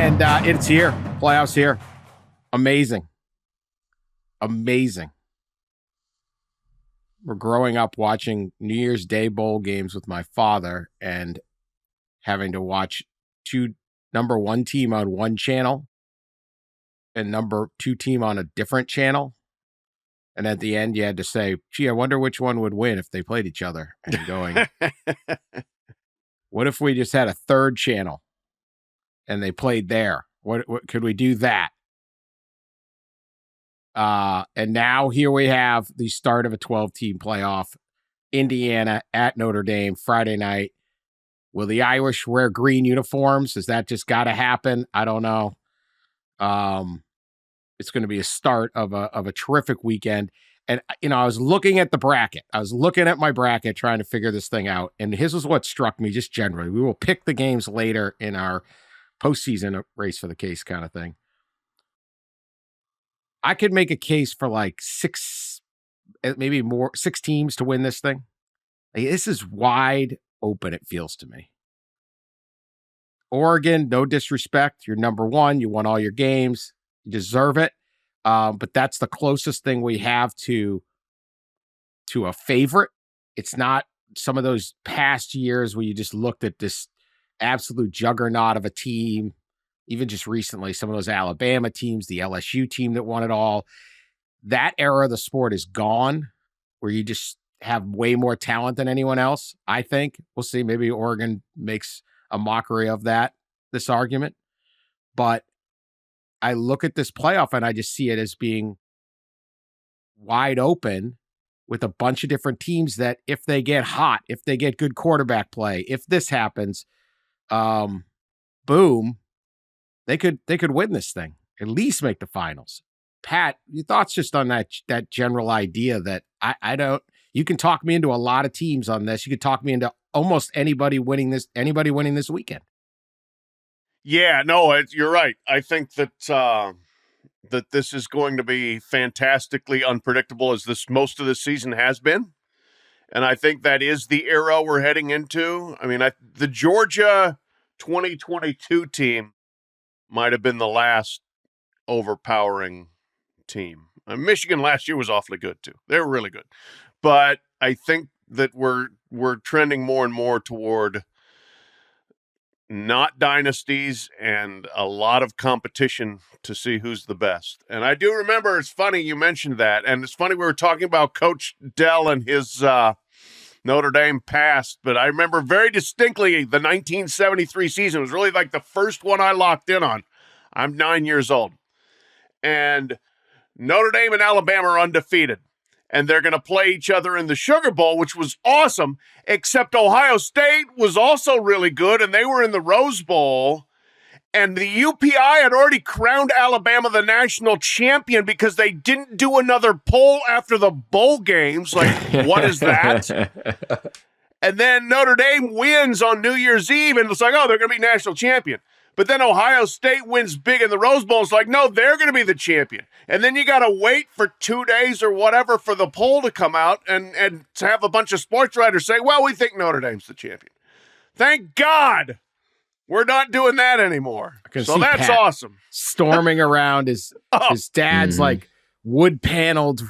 And it's here. Playoffs here. Amazing. We're growing up watching New Year's Day bowl games with my father and having to watch number one team on one channel and number two team on a different channel. And at the end, you had to say, gee, I wonder which one would win if they played each other. And going, what if we just had a third channel and they played there? What could we do that? And now here we have the start of a 12-team playoff. Indiana at Notre Dame Friday night. Will the Irish wear green uniforms? Is that just got to happen? I don't know. It's going to be a start of a terrific weekend. And, I was looking at the bracket. I was looking at my bracket trying to figure this thing out. And this is what struck me just generally. We will pick the games later in our postseason race for the case kind of thing. I could make a case for like six teams to win this thing. Like, this is wide open, it feels to me. Oregon, no disrespect. You're number one. You won all your games. You deserve it. But that's the closest thing we have to a favorite. It's not some of those past years where you just looked at this absolute juggernaut of a team. Even just recently, some of those Alabama teams, the LSU team that won it all. That era of the sport is gone, where you just have way more talent than anyone else, I think. We'll see. Maybe Oregon makes a mockery of this argument. But I look at this playoff and I just see it as being wide open with a bunch of different teams that if they get hot, if they get good quarterback play, if this happens, boom, they could win this thing, at least make the finals. Pat, your thoughts just on that general idea that I don't, you can talk me into a lot of teams on this. You could talk me into almost anybody winning this weekend. Yeah, no, you're right. I think that that this is going to be fantastically unpredictable, as most of the season has been. And I think that is the era we're heading into. I mean, the Georgia 2022 team might have been the last overpowering team. Michigan last year was awfully good too. They were really good. But I think that we're trending more and more toward not dynasties and a lot of competition to see who's the best. And I do remember, it's funny you mentioned that, and it's funny we were talking about Coach Dell and his Notre Dame past, but I remember very distinctly the 1973 season. It was really like the first one I locked in on. I'm 9 years old. And Notre Dame and Alabama are undefeated. And they're going to play each other in the Sugar Bowl, which was awesome, except Ohio State was also really good, and they were in the Rose Bowl. And the UPI had already crowned Alabama the national champion because they didn't do another poll after the bowl games. Like, what is that? And then Notre Dame wins on New Year's Eve, and it's like, oh, they're going to be national champion. But then Ohio State wins big in the Rose Bowl. It's like, no, they're going to be the champion. And then you got to wait for 2 days or whatever for the poll to come out and to have a bunch of sports writers say, well, we think Notre Dame's the champion. Thank God we're not doing that anymore. So that's Pat awesome. Storming around his dad's like wood-paneled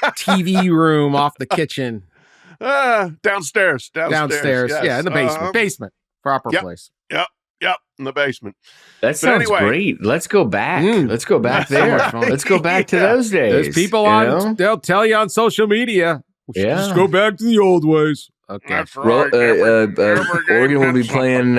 TV room off the kitchen. Downstairs. Yes. Yeah, in the basement. Basement. Proper place. Yep, in the basement. That sounds great. Let's go back. Let's go back there. Let's go back to those days. There's people they'll tell you on social media. Just go back to the old ways. Okay. That's right. Oregon will be playing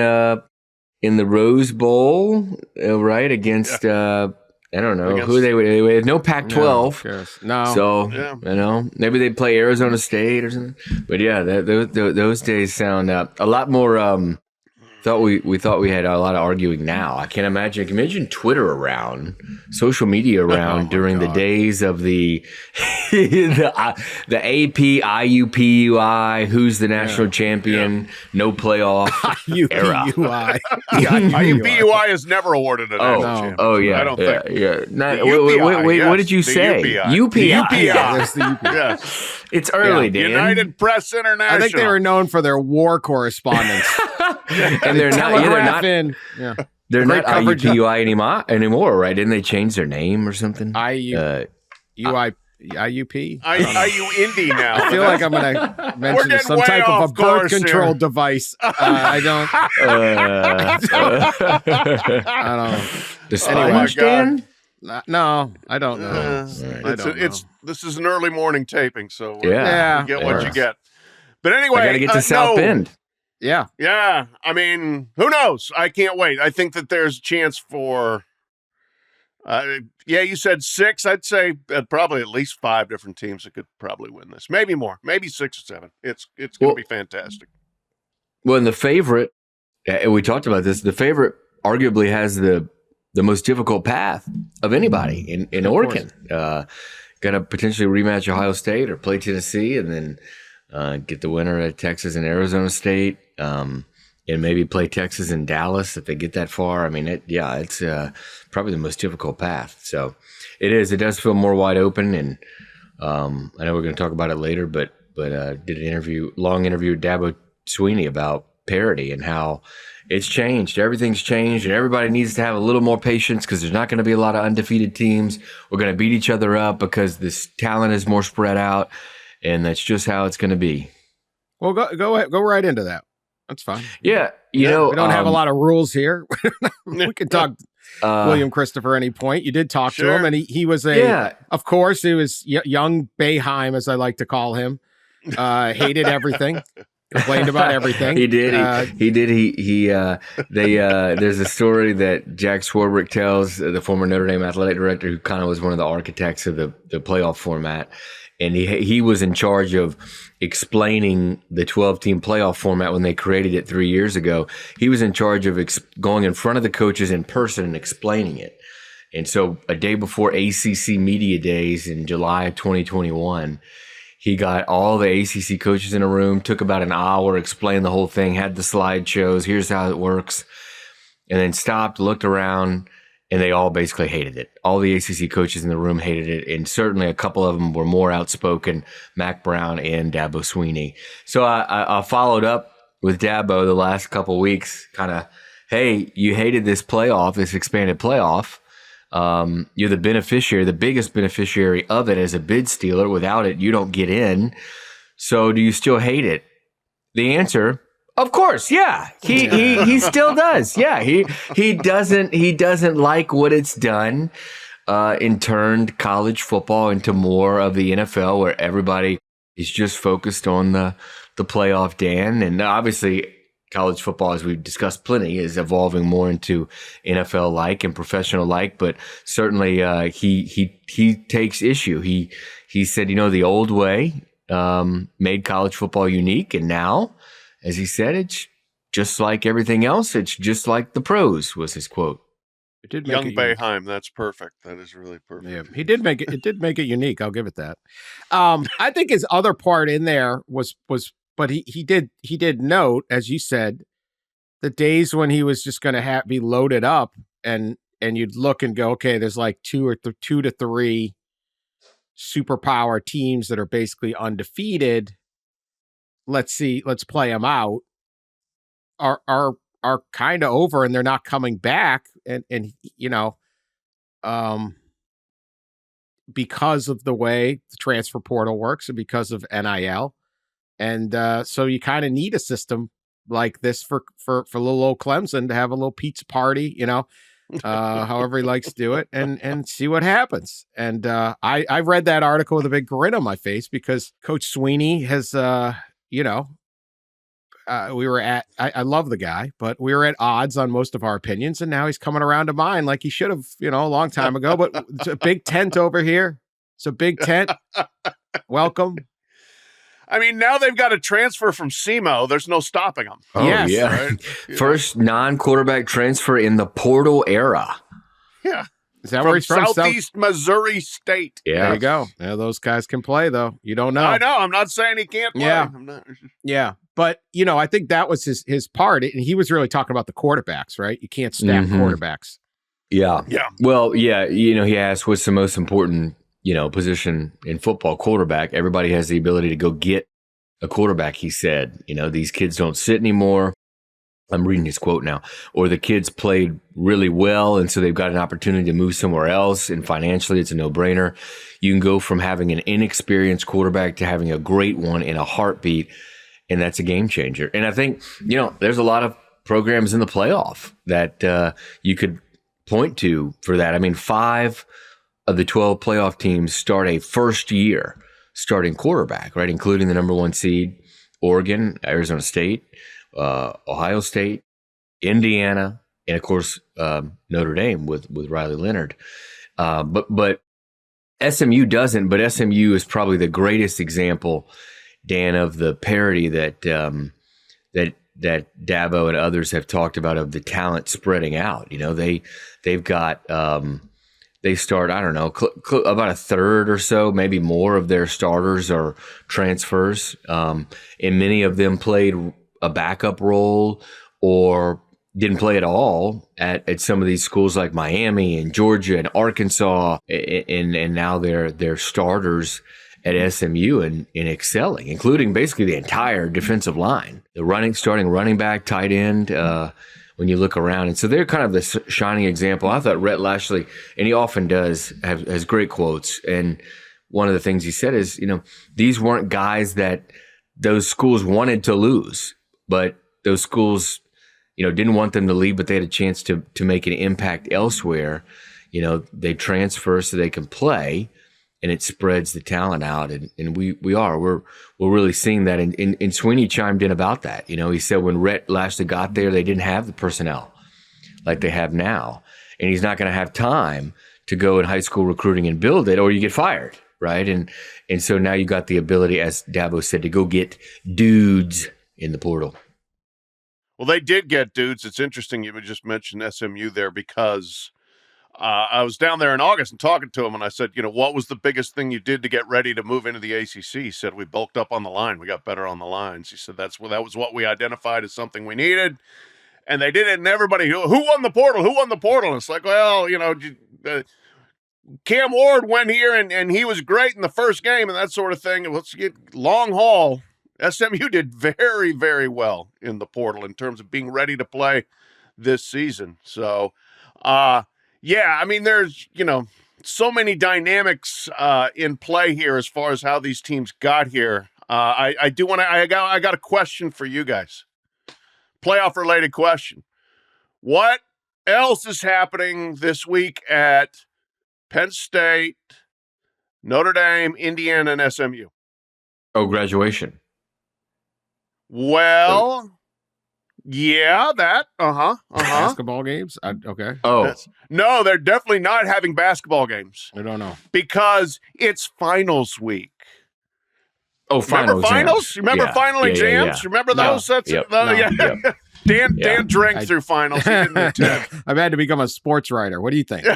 in the Rose Bowl, right, against I don't know who they had no Pac-12. No. So, maybe they play Arizona State or something. But yeah, those days sound a lot more we thought we had a lot of arguing now. I can't imagine. Can you imagine Twitter around, social media around during the days of the AP, IUPUI, who's the national champion, no playoff era. IUPUI is never awarded a national champion. Oh, yeah. I don't think. Yeah. Wait, what did you say? UPI. That's the UPI. Yes. It's early, Dan. United Press International. I think they were known for their war correspondence. And they're not They're Great not coverage. anymore, right? Didn't they change their name or something? IUP. IU Indy now. I feel like I'm going to mention getting some way type of a off birth course control here. device. I don't. I don't. The Oh my sponge, Dan? No, I don't know. This is an early morning taping, so Yeah. we get Yeah. what you get. But anyway, I got to get to South Bend. Yeah. Yeah, I mean, who knows? I can't wait. I think that there's a chance for. You said 6. I'd say probably at least 5 different teams that could probably win this. Maybe more. Maybe 6 or 7. It's going to be fantastic. Well, and the favorite, and we talked about this, the favorite arguably has the most difficult path of anybody in Oregon. Going to potentially rematch Ohio State or play Tennessee and then get the winner at Texas and Arizona State. And maybe play Texas and Dallas if they get that far. I mean, it's probably the most difficult path. So it is. It does feel more wide open. And I know we're going to talk about it later, but did an long interview with Dabo Sweeney about parity and how it's changed. Everything's changed, and everybody needs to have a little more patience because there's not going to be a lot of undefeated teams. We're going to beat each other up because this talent is more spread out, and that's just how it's going to be. Well, go right into that. That's fine. Yeah, you know, we don't have a lot of rules here. We could talk William Christopher any point. You did talk to him, and he was of course, he was young Boeheim, as I like to call him. Hated everything, complained about everything. He did. There's a story that Jack Swarbrick tells, the former Notre Dame athletic director, who kind of was one of the architects of the playoff format. And he was in charge of explaining the 12-team playoff format when they created it 3 years ago. He was in charge of going in front of the coaches in person and explaining it. And so a day before ACC Media Days in July of 2021, he got all the ACC coaches in a room, took about an hour, explained the whole thing, had the slideshows, here's how it works, and then stopped, looked around, and they all basically hated it. All the ACC coaches in the room hated it, and certainly a couple of them were more outspoken, Mac Brown and Dabo Sweeney. So I followed up with Dabo the last couple of weeks, kind of, hey, you hated this playoff, this expanded playoff. You're the beneficiary, the biggest beneficiary of it as a bid stealer. Without it, you don't get in. So do you still hate it? The answer, of course, yeah. He still does. Yeah, he doesn't like what it's done and turned college football into more of the NFL, where everybody is just focused on the playoff, Dan. And obviously, college football, as we've discussed plenty, is evolving more into NFL-like and professional-like. But certainly, he takes issue. He said, the old way made college football unique, and now, as he said, it's just like everything else. It's just like the pros, was his quote. It did make Young it unique. Boeheim, that's perfect. That is really perfect. Yeah, he did make it. It did make it unique. I'll give it that. I think his other part in there was, but he did note, as you said, the days when he was just going to be loaded up, and you'd look and go, okay, there's like 2 to 3 superpower teams that are basically undefeated. Let's play them out. Are kind of over, and they're not coming back, and because of the way the transfer portal works and because of NIL, and so you kind of need a system like this for little old Clemson to have a little pizza party, however he likes to do it, and see what happens. And I read that article with a big grin on my face because Coach Sweeney has we were at, I love the guy, but we were at odds on most of our opinions, and now he's coming around to mine like he should have, a long time ago. But it's a big tent over here. It's a big tent. Welcome. I mean, now they've got a transfer from SEMO. There's no stopping them. Oh, yes. Yeah. Right? First non-quarterback transfer in the portal era. Yeah. Is that where he's from? Southeast Missouri State. Yeah. There you go. Yeah, those guys can play, though. You don't know. I know. I'm not saying he can't play. Yeah. I'm not. Yeah. But, I think that was his part. And he was really talking about the quarterbacks, right? You can't stack quarterbacks. Yeah. Yeah. Well, yeah. He asked what's the most important, position in football, quarterback. Everybody has the ability to go get a quarterback, he said. These kids don't sit anymore. I'm reading his quote now, or the kids played really well, and so they've got an opportunity to move somewhere else, and financially it's a no-brainer. You can go from having an inexperienced quarterback to having a great one in a heartbeat, and that's a game changer. And I think, there's a lot of programs in the playoff that you could point to for that. I mean, 5 of the 12 playoff teams start a first-year starting quarterback, right, including the number 1 seed, Oregon, Arizona State, Ohio State, Indiana, and of course Notre Dame with Riley Leonard. But SMU doesn't. But SMU is probably the greatest example, Dan, of the parity that Dabo and others have talked about of the talent spreading out. They've got they start, I don't know, about a third or so, maybe more of their starters are transfers, and many of them played a backup role or didn't play at all at some of these schools like Miami and Georgia and Arkansas, and now they're starters at SMU and excelling, including basically the entire defensive line, the starting running back, tight end, when you look around. And so they're kind of the shining example. I thought Rhett Lashley, and he often does, has great quotes. And one of the things he said is, these weren't guys that those schools wanted to lose, but those schools, didn't want them to leave, but they had a chance to make an impact elsewhere. They transfer so they can play, and it spreads the talent out. And we're really seeing that. And Sweeney chimed in about that. He said when Rhett Lashley got there, they didn't have the personnel like they have now. And he's not going to have time to go in high school recruiting and build it, or you get fired, right? And so now you got the ability, as Dabo said, to go get dudes in the portal. Well, they did get dudes. It's interesting you would just mention SMU there because I was down there in August and talking to him, and I said, what was the biggest thing you did to get ready to move into the ACC? He said, we bulked up on the line. We got better on the lines. He said, that was what we identified as something we needed. And they did it, and everybody, who won the portal? Who won the portal? And it's like, well, Cam Ward went here, and he was great in the first game and that sort of thing. And let's get long haul. SMU did very, very well in the portal in terms of being ready to play this season. So, yeah, I mean, there's, so many dynamics in play here as far as how these teams got here. I got a question for you guys. Playoff related question. What else is happening this week at Penn State, Notre Dame, Indiana, and SMU? Oh, graduation. Well, yeah, that. Basketball games? Okay. Oh. No, they're definitely not having basketball games. I don't know. Because it's finals week. Oh, remember finals? Remember final exams? Remember those? No. Dan drank through finals. He didn't attend. I've had to become a sports writer. What do you think?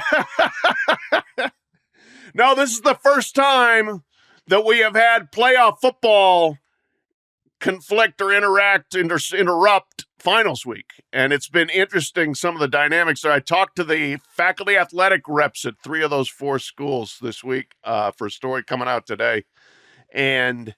No, this is the first time that we have had playoff football conflict or interrupt finals week. And it's been interesting, some of the dynamics there. I talked to the faculty athletic reps at 3 of those 4 schools this week for a story coming out today. And,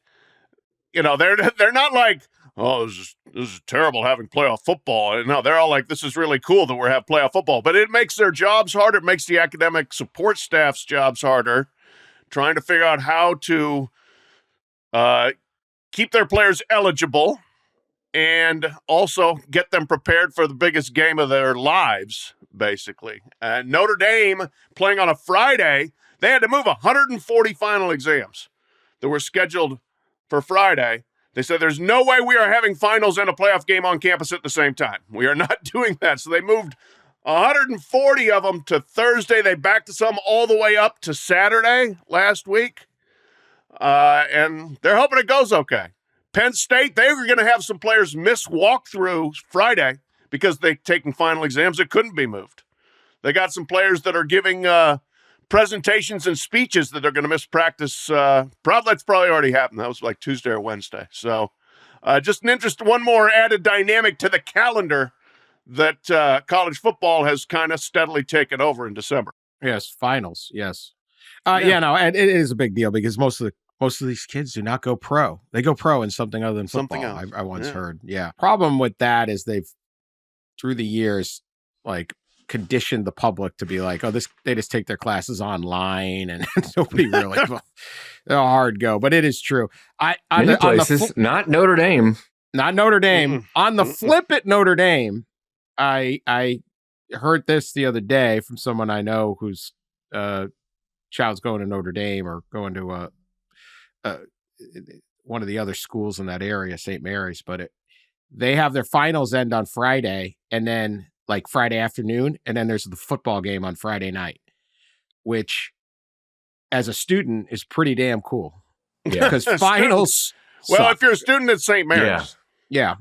they're not like, oh, this is terrible having playoff football. No, they're all like, this is really cool that we're having playoff football. But it makes their jobs harder. It makes the academic support staff's jobs harder, trying to figure out how to keep their players eligible and also get them prepared for the biggest game of their lives, basically. And Notre Dame playing on a Friday, they had to move 140 final exams that were scheduled for Friday. They said there's no way we are having finals and a playoff game on campus at the same time. We are not doing that. So they moved 140 of them to Thursday. They backed some all the way up to Saturday last week. And they're hoping it goes okay. Penn State, they were going to have some players miss walkthrough Friday because they're taking final exams that couldn't be moved. They got some players that are giving presentations and speeches that are going to miss practice. That's probably already happened. That was like Tuesday or Wednesday. So just an interesting, one more added dynamic to the calendar that college football has kind of steadily taken over in December. Yes, finals. Yes. And it is a big deal because most of these kids do not go pro. They go pro in something other than football. Something else. I once heard. Yeah. Problem with that is they've through the years, like conditioned the public to be like, oh, they just take their classes online and nobody really, they're a hard go, but it is true. Many places, not Notre Dame. Not Notre Dame. Mm-mm. On the flip at Notre Dame, I heard this the other day from someone I know whose child's going to Notre Dame or going to one of the other schools in that area, St. Mary's, but they have their finals end on Friday and then like Friday afternoon, and then there's the football game on Friday night, which as a student is pretty damn cool. Yeah. Because finals Well, suck. if you're a student at St. Mary's. Yeah.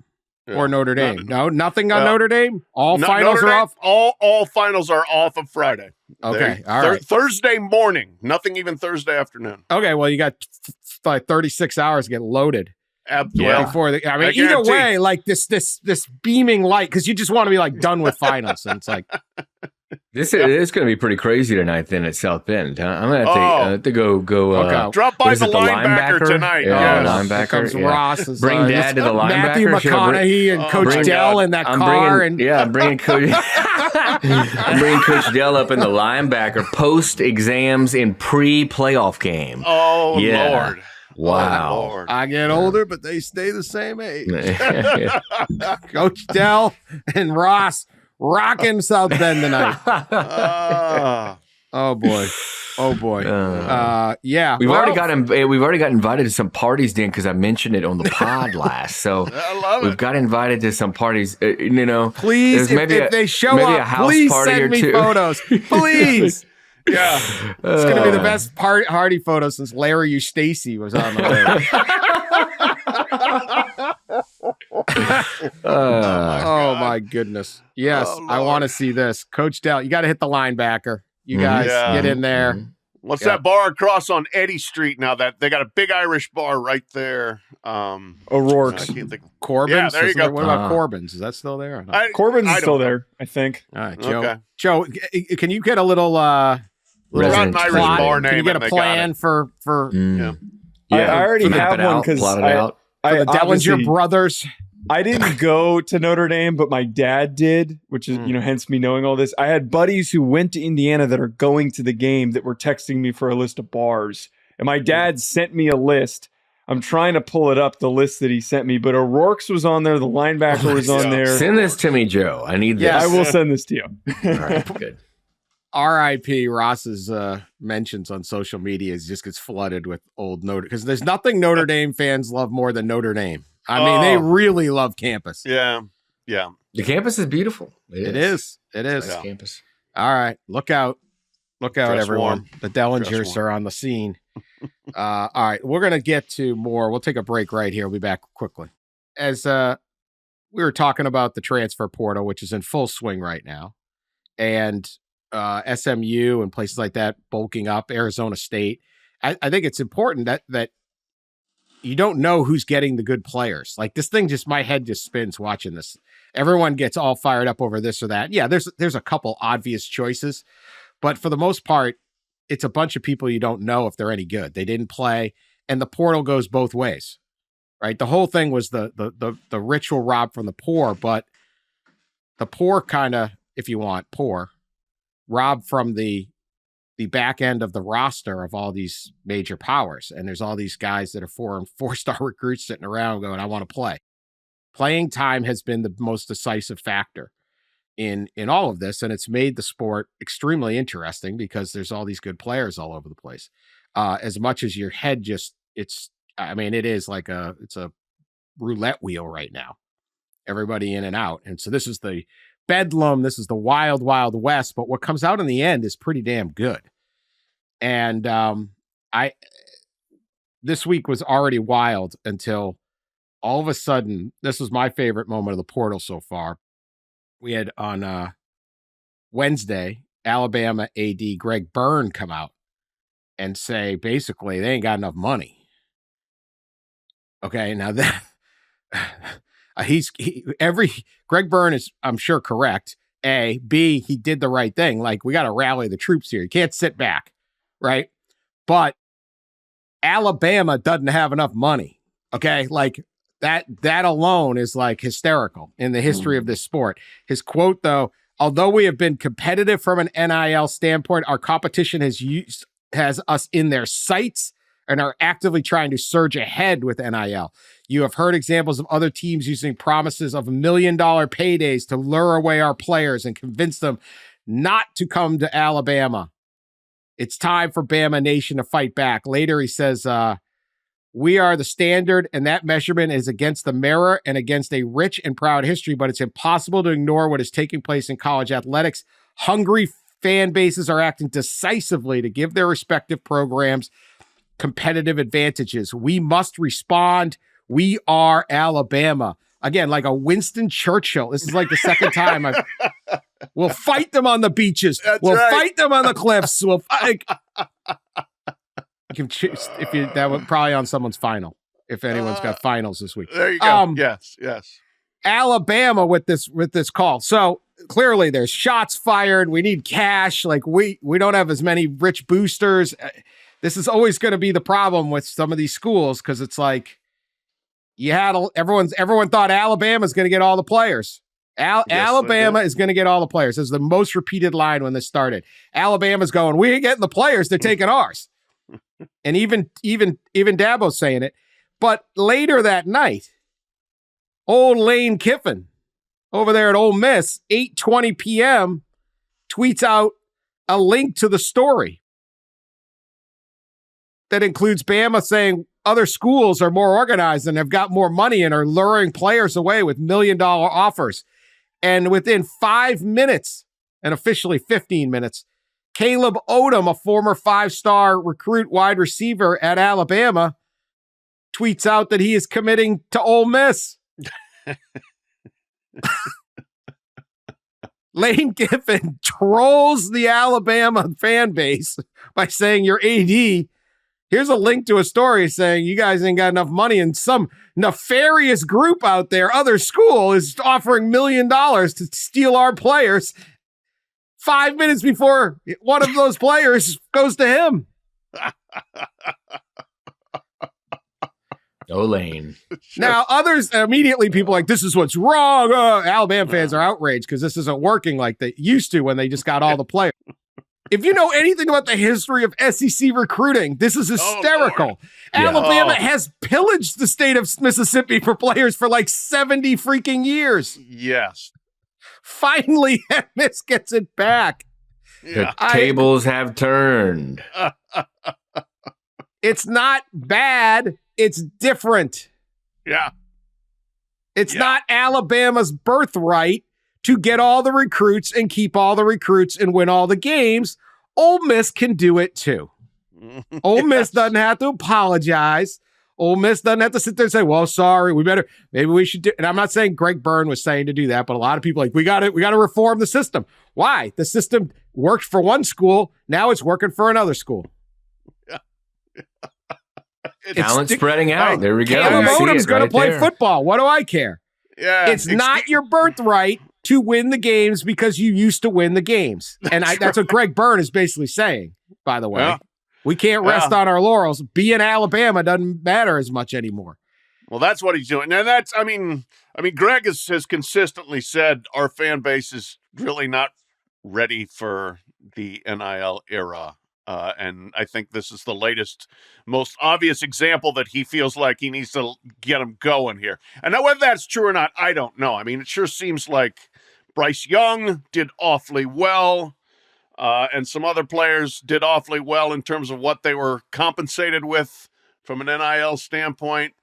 Yeah. Or Notre Dame. Nothing on Well, Notre Dame? All No, finals Notre are Dame, off? All finals are off of Friday. Okay, all right. Thursday morning. Nothing even Thursday afternoon. Okay, well, you got like 36 hours to get loaded. Well, Before the, I mean, I either guarantee. way, like this beaming light, because you just want to be like done with finals. And it's like, This is going to be pretty crazy tonight then at South Bend. Huh? I'm going to have to go. Okay. Drop by what is the it, linebacker tonight. Yeah, Yes. linebacker. here comes yeah. Ross. Bring Dad to the linebacker. Matthew McConaughey and Coach my Dell God. in that I'm car. bringing Coach. I'm bringing Coach Dell up in the linebacker post exams in pre-playoff game. Oh, Yeah. Lord. Wow. Oh, Lord. I get older, but they stay the same age. Yeah. Coach Dell and Ross rocking South Bend tonight. Ah. Oh boy. Yeah. We've already got invited to some parties, Dan, because I mentioned it on the pod last. So I love we've it. got invited to some parties. Please, there's if they show maybe a up, house please party or send me two. photos. Please. Yeah. It's going to be the best Hardy photo since Larry Eustacy was on the list. Oh, my goodness. Yes, Oh, I want to Lord. see this. Coach Dell, you got to hit the linebacker. You guys Yeah. get in there. What's Yeah. that bar across on Eddy Street now? That they got a big Irish bar right there. I O'Rourke's. can't think. Corbin's? Yeah, there you Isn't go. What about Corbin's? Is that still there? Or not? Corbin's I is still don't know. there, I think. All right, Joe. Okay. Joe, can you get a little Resident Irish plot? bar Can you name get and a they got plan it. for Yeah. I already Flip have it one out, because plot it out. the Dellenger obviously- brothers? I didn't go to Notre Dame, but my dad did, which is, hence me knowing all this. I had buddies who went to Indiana that are going to the game that were texting me for a list of bars. And my dad sent me a list. I'm trying to pull it up, the list that he sent me, but O'Rourke's was on there. The linebacker was on there. Send this to me, Joe. I need this. Yes. I will send this to you. All right, good. R.I.P. Ross's mentions on social media just gets flooded with old Notre, because there's nothing Notre Dame fans love more than Notre Dame. I mean, they really love campus. Yeah. The campus is beautiful. It is. Nice Yeah. campus. All right. Look out, Dress everyone. warm. The Dress Dellengers warm. are on the scene. All right. We're going to get to more. We'll take a break right here. We'll be back quickly. As we were talking about the transfer portal, which is in full swing right now, and SMU and places like that bulking up, Arizona State. I think it's important that you don't know who's getting the good players. Like this thing, my head just spins watching this. Everyone gets all fired up over this or that. Yeah, there's a couple obvious choices, but for the most part, it's a bunch of people you don't know if they're any good. They didn't play, and the portal goes both ways, right? The whole thing was the rich will rob from the poor, but the poor kind of, if you want, rob from the back end of the roster of all these major powers. And there's all these guys that are four-star recruits sitting around going, I want to play. Playing time has been the most decisive factor in all of this. And it's made the sport extremely interesting because there's all these good players all over the place. As much as your head it is like it's a roulette wheel right now. Everybody in and out. And so this is the bedlam. This is the wild, wild west. But what comes out in the end is pretty damn good. And this week was already wild until all of a sudden, this was my favorite moment of the portal so far. We had on Wednesday, Alabama AD Greg Byrne come out and say, basically, they ain't got enough money. Okay, now that Greg Byrne is, I'm sure, correct. A, B, he did the right thing. Like, we got to rally the troops here. You can't sit back, right? But Alabama doesn't have enough money. Okay, like that alone is like hysterical in the history of this sport. His quote, though, although we have been competitive from an NIL standpoint, our competition has us in their sights and are actively trying to surge ahead with NIL. You have heard examples of other teams using promises of $1 million paydays to lure away our players and convince them not to come to Alabama. It's time for Bama Nation to fight back. Later, he says, we are the standard, and that measurement is against the mirror and against a rich and proud history, but it's impossible to ignore what is taking place in college athletics. Hungry fan bases are acting decisively to give their respective programs competitive advantages. We must respond. We are Alabama. Again, like a Winston Churchill. This is like the second time we'll fight them on the beaches. We'll fight them on the cliffs. We'll fight. That would probably on someone's final. If anyone's got finals this week, there you go. Yes. Alabama with this call. So clearly, there's shots fired. We need cash. Like we don't have as many rich boosters. This is always going to be the problem with some of these schools because it's like you had everyone thought Alabama's going to get all the players. Alabama is going to get all the players. This is the most repeated line when this started. Alabama's going, we ain't getting the players. They're taking ours. And even Dabo's saying it. But later that night, old Lane Kiffin over there at Ole Miss, 8:20 p.m., tweets out a link to the story that includes Bama saying other schools are more organized and have got more money and are luring players away with $1 million offers. And within 5 minutes, and officially 15 minutes, Caleb Odom, a former 5-star recruit wide receiver at Alabama, tweets out that he is committing to Ole Miss. Lane Kiffin trolls the Alabama fan base by saying your AD. Here's a link to a story saying you guys ain't got enough money, and some nefarious group out there, other school, is offering $1 million to steal our players. 5 minutes before one of those players goes to him. Oh, Lane. Now, others, immediately people are like, this is what's wrong. Alabama fans are outraged because this isn't working like they used to when they just got all the players. If you know anything about the history of SEC recruiting, this is hysterical. Alabama has pillaged the state of Mississippi for players for like 70 freaking years. Yes. Finally, Miss gets it back. The tables have turned. It's not bad. It's different. Yeah. It's not Alabama's birthright to get all the recruits and keep all the recruits and win all the games. Ole Miss can do it too. Ole Miss doesn't have to apologize. Ole Miss doesn't have to sit there and say, well, sorry, maybe we should do. And I'm not saying Greg Byrne was saying to do that, but a lot of people are like, we got to reform the system. Why? The system worked for one school. Now it's working for another school. Talent spreading out. There we go. Caleb Odom's going to play football. What do I care? Yeah, it's not your birthright to win the games because you used to win the games. And that's what Greg Byrne is basically saying, by the way. Yeah. We can't rest on our laurels. Being Alabama doesn't matter as much anymore. Well, that's what he's doing. And that's, I mean, Greg has consistently said our fan base is really not ready for the NIL era. And I think this is the latest, most obvious example that he feels like he needs to get them going here. And now whether that's true or not, I don't know. I mean, it sure seems like Bryce Young did awfully well. And some other players did awfully well in terms of what they were compensated with from an NIL standpoint.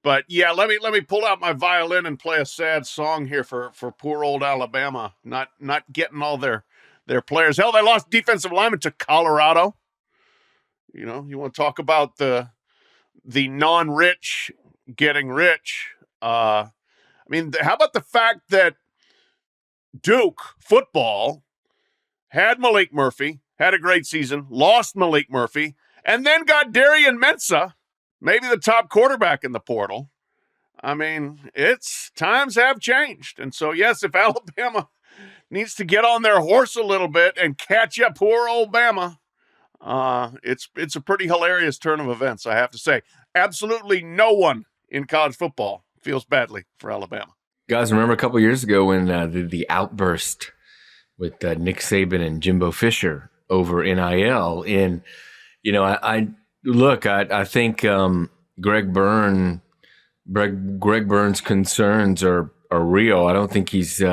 But yeah, let me pull out my violin and play a sad song here for poor old Alabama, not getting all their players. Hell, they lost defensive linemen to Colorado. You know, you want to talk about the non-rich getting rich. I mean, how about the fact that Duke football had Malik Murphy, had a great season, lost Malik Murphy, and then got Darian Mensah, maybe the top quarterback in the portal. I mean, times have changed. And so, yes, if Alabama needs to get on their horse a little bit and catch up poor old Bama, it's a pretty hilarious turn of events, I have to say. Absolutely no one in college football feels badly for Alabama. Guys, remember a couple years ago when the outburst with Nick Saban and Jimbo Fisher over NIL? And, you know, I think Greg Byrne's concerns are real. I don't think he's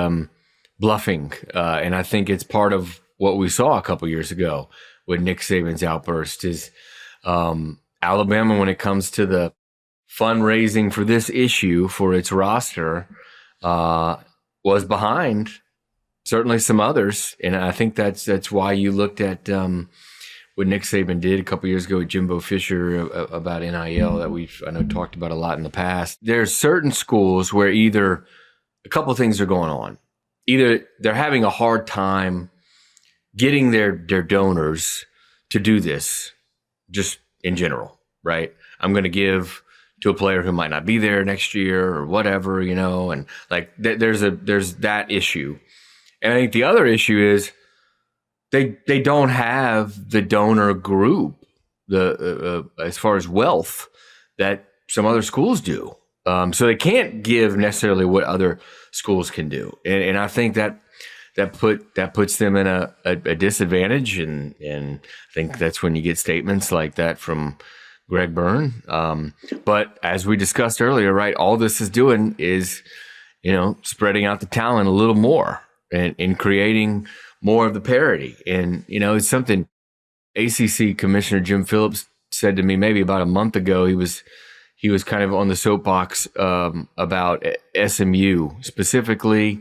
bluffing. And I think it's part of what we saw a couple years ago with Nick Saban's outburst is Alabama, when it comes to the fundraising for this issue for its roster, was behind certainly some others. And I think that's why you looked at what Nick Saban did a couple years ago with Jimbo Fisher about NIL that I know talked about a lot in the past. There's certain schools where either a couple things are going on. Either they're having a hard time getting their donors to do this, just in general, right? I'm going to give to a player who might not be there next year or whatever, you know, and like there's that issue. And I think the other issue is they don't have the donor group, as far as wealth, that some other schools do. So they can't give necessarily what other schools can do, and I think that puts them in a disadvantage, and I think that's when you get statements like that from Greg Byrne. But as we discussed earlier, right, all this is doing is, you know, spreading out the talent a little more and creating more of the parity. And, you know, it's something ACC Commissioner Jim Phillips said to me maybe about a month ago. He was kind of on the soapbox about SMU specifically,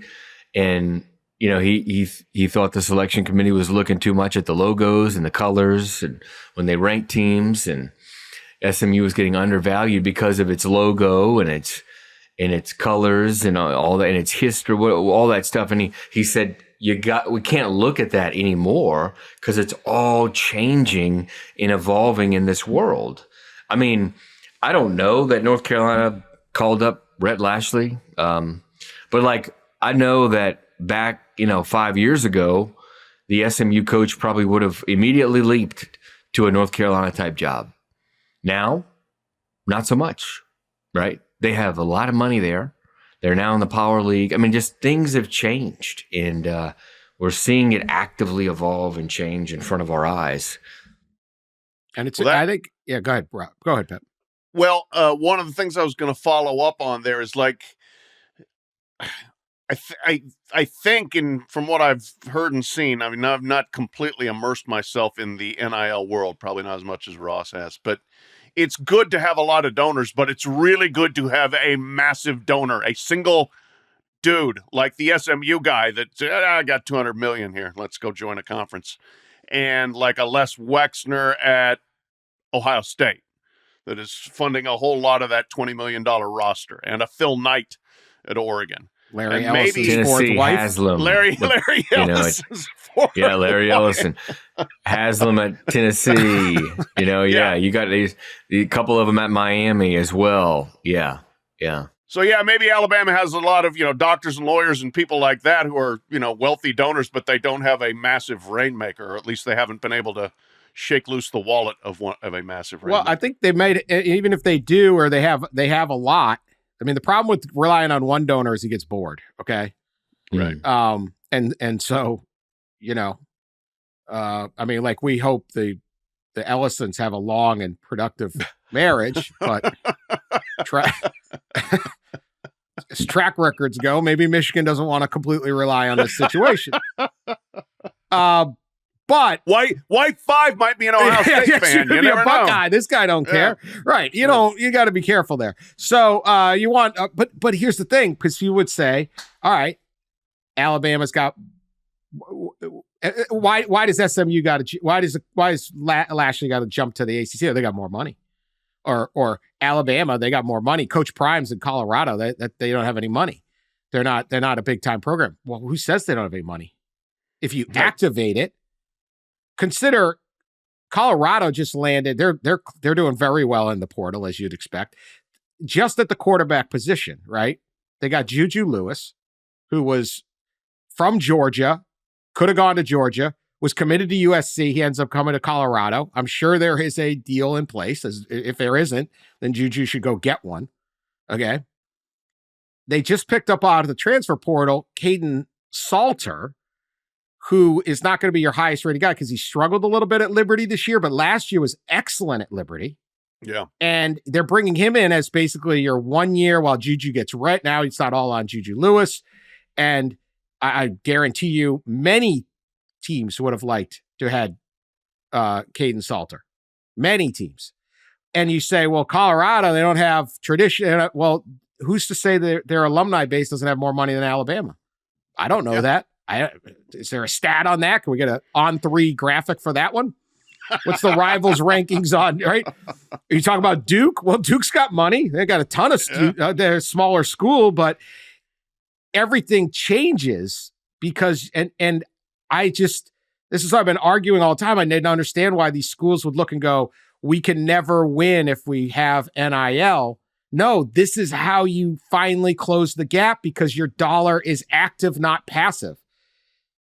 and you know he thought the selection committee was looking too much at the logos and the colors, and when they ranked teams, and SMU was getting undervalued because of its logo and its colors and all that and its history, all that stuff. And he said we can't look at that anymore because it's all changing and evolving in this world. I mean, I don't know that North Carolina called up Rhett Lashley, but like I know that back, 5 years ago, the SMU coach probably would have immediately leaped to a North Carolina type job. Now, not so much, right? They have a lot of money there. They're now in the Power League. I mean, just things have changed, and we're seeing it actively evolve and change in front of our eyes. And I think, yeah, go ahead, Rob. Go ahead, Pep. Well, one of the things I was going to follow up on there is like, I think, and from what I've heard and seen, I mean, I've not completely immersed myself in the NIL world, probably not as much as Ross has, but it's good to have a lot of donors, but it's really good to have a massive donor, a single dude like the SMU guy that said, I got 200 million here. Let's go join a conference. And like a Les Wexner at Ohio State that is funding a whole lot of that $20 million roster, and a Phil Knight at Oregon. Larry and Ellison's maybe fourth wife. Haslam. Larry Ellison's fourth Larry wife. Ellison. Haslam at Tennessee. You got a couple of them at Miami as well. Yeah. So, maybe Alabama has a lot of, doctors and lawyers and people like that who are, wealthy donors, but they don't have a massive rainmaker, or at least they haven't been able to shake loose the wallet of a massive rainmaker. Well, I think they made it, even if they do, or they have a lot. I mean, the problem with relying on one donor is he gets bored. Okay. Right. And so, I mean, like, we hope the Ellisons have a long and productive marriage, but as track records go, maybe Michigan doesn't want to completely rely on this situation. But White 5 might be an Ohio State fan. You never know. Buckeye. This guy don't care, right? You got to be careful there. So you want, but here's the thing, because you would say, all right, Alabama's got. Why does SMU got to? Why is Lashley got to jump to the ACC? They got more money, or Alabama, they got more money. Coach Prime's in Colorado. They don't have any money. They're not a big time program. Well, who says they don't have any money? If you activate it. Consider Colorado just landed. They're doing very well in the portal, as you'd expect, just at the quarterback position, right? They got Juju Lewis, who was from Georgia, could have gone to Georgia, was committed to USC. He ends up coming to Colorado. I'm sure there is a deal in place. If there isn't, then Juju should go get one. Okay. they just picked up out of the transfer portal Caden Salter, who is not going to be your highest rated guy because he struggled a little bit at Liberty this year, but last year was excellent at Liberty. Yeah. And they're bringing him in as basically your 1 year while Juju gets right. Now it's not all on Juju Lewis. And I guarantee you many teams would have liked to have had Caden Salter. Many teams. And you say, well, Colorado, they don't have tradition. Well, who's to say that their alumni base doesn't have more money than Alabama? I don't know that. Is there a stat on that? Can we get an on-3 graphic for that one? What's the rivals rankings on, right? Are you talking about Duke? Well, Duke's got money. They got a ton of they're a smaller school, but everything changes because, and I just, this is what I've been arguing all the time. I didn't understand why these schools would look and go, we can never win if we have NIL. No, this is how you finally close the gap because your dollar is active, not passive.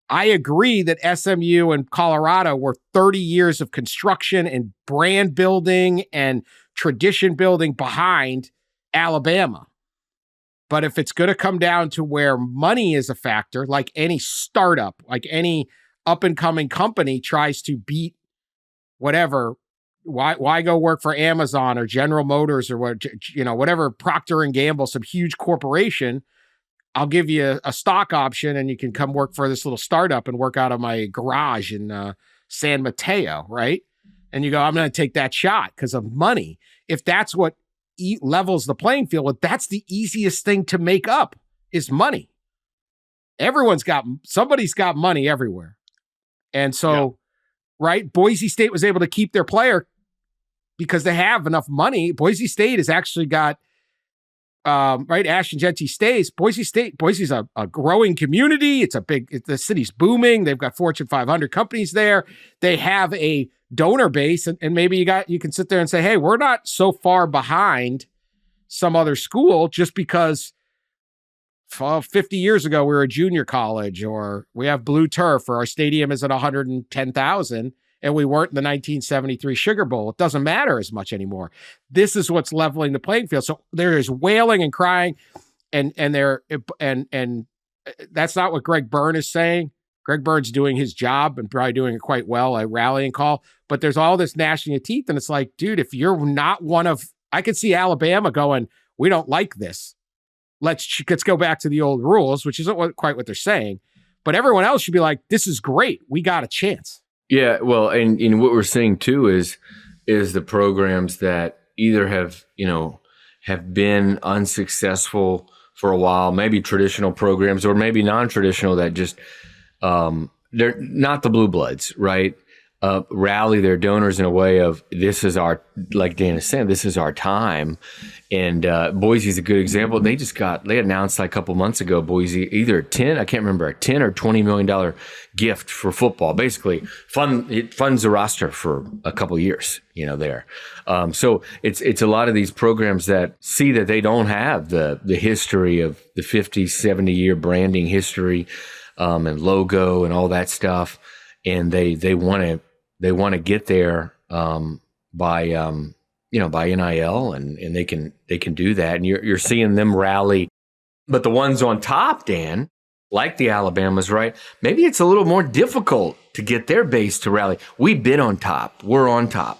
I agree that SMU and Colorado were 30 years of construction and brand building and tradition building behind Alabama. But if it's going to come down to where money is a factor, like any startup, like any up-and-coming company tries to beat whatever, why go work for Amazon or General Motors or what, whatever, Procter and Gamble, some huge corporation. I'll give you a stock option and you can come work for this little startup and work out of my garage in San Mateo, right? And you go, I'm going to take that shot because of money. If that's what levels the playing field, that's the easiest thing to make up is money. Somebody's got money everywhere. And so, right, Boise State was able to keep their player because they have enough money. Boise State has actually got right, Ashton Jeanty stays. Boise's a growing community. The city's booming. They've got Fortune 500 companies there. They have a donor base, and maybe you can sit there and say, hey, we're not so far behind some other school just because 50 years ago we were a junior college, or we have blue turf, or our stadium is at 110,000. And we weren't in the 1973 Sugar Bowl. It doesn't matter as much anymore. This is what's leveling the playing field. So there is wailing and crying, and that's not what Greg Byrne is saying. Greg Byrne's doing his job and probably doing it quite well, a rallying call. But there's all this gnashing of teeth, and it's like, dude, if you're not one of, I could see Alabama going, we don't like this. Let's go back to the old rules, which isn't quite what they're saying. But everyone else should be like, this is great. We got a chance. Yeah, well, and what we're seeing too is the programs that either have been unsuccessful for a while, maybe traditional programs or maybe non-traditional that just they're not the blue bloods, right? Rally their donors in a way of, this is our, like Dan is saying, this is our time. And Boise's a good example. They announced like a couple months ago, Boise, either a $10 or $20 million gift for football. Basically, it funds the roster for a couple years, there. So it's a lot of these programs that see that they don't have the history of the 50, 70 year branding history and logo and all that stuff. And they want to get there by NIL, and they can do that, and you're seeing them rally. But the ones on top, Dan, like the Alabamas, right? Maybe it's a little more difficult to get their base to rally. We've been on top. We're on top.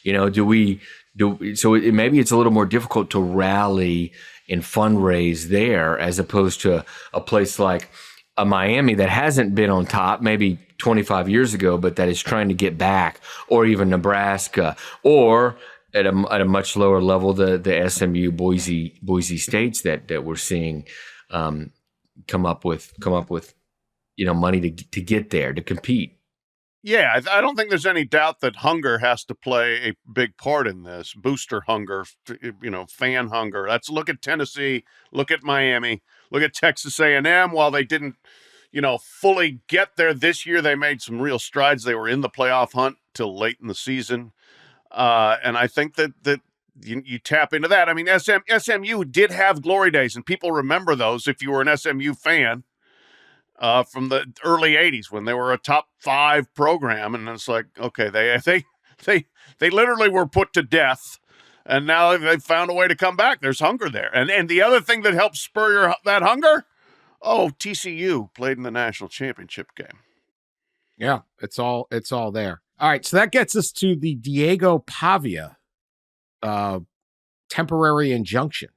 Maybe it's a little more difficult to rally and fundraise there as opposed to a place like a Miami that hasn't been on top, maybe 25 years ago, but that is trying to get back, or even Nebraska, or at a much lower level, the SMU, Boise States that we're seeing come up with money to get there, to compete. Yeah, I don't think there's any doubt that hunger has to play a big part in this. Booster hunger, fan hunger. Let's look at Tennessee, look at Miami, look at Texas A&M. While they didn't, fully get there this year, they made some real strides. They were in the playoff hunt till late in the season. And I think that you tap into that. I mean, SMU did have glory days, and people remember those if you were an SMU fan. From the early 80s when they were a top 5 program. And it's like, okay, they literally were put to death And now they've found a way to come back. There's hunger there. And the other thing that helps spur that hunger, TCU played in the national championship game. Yeah, it's all there. All right, so that gets us to the Diego Pavia temporary injunction.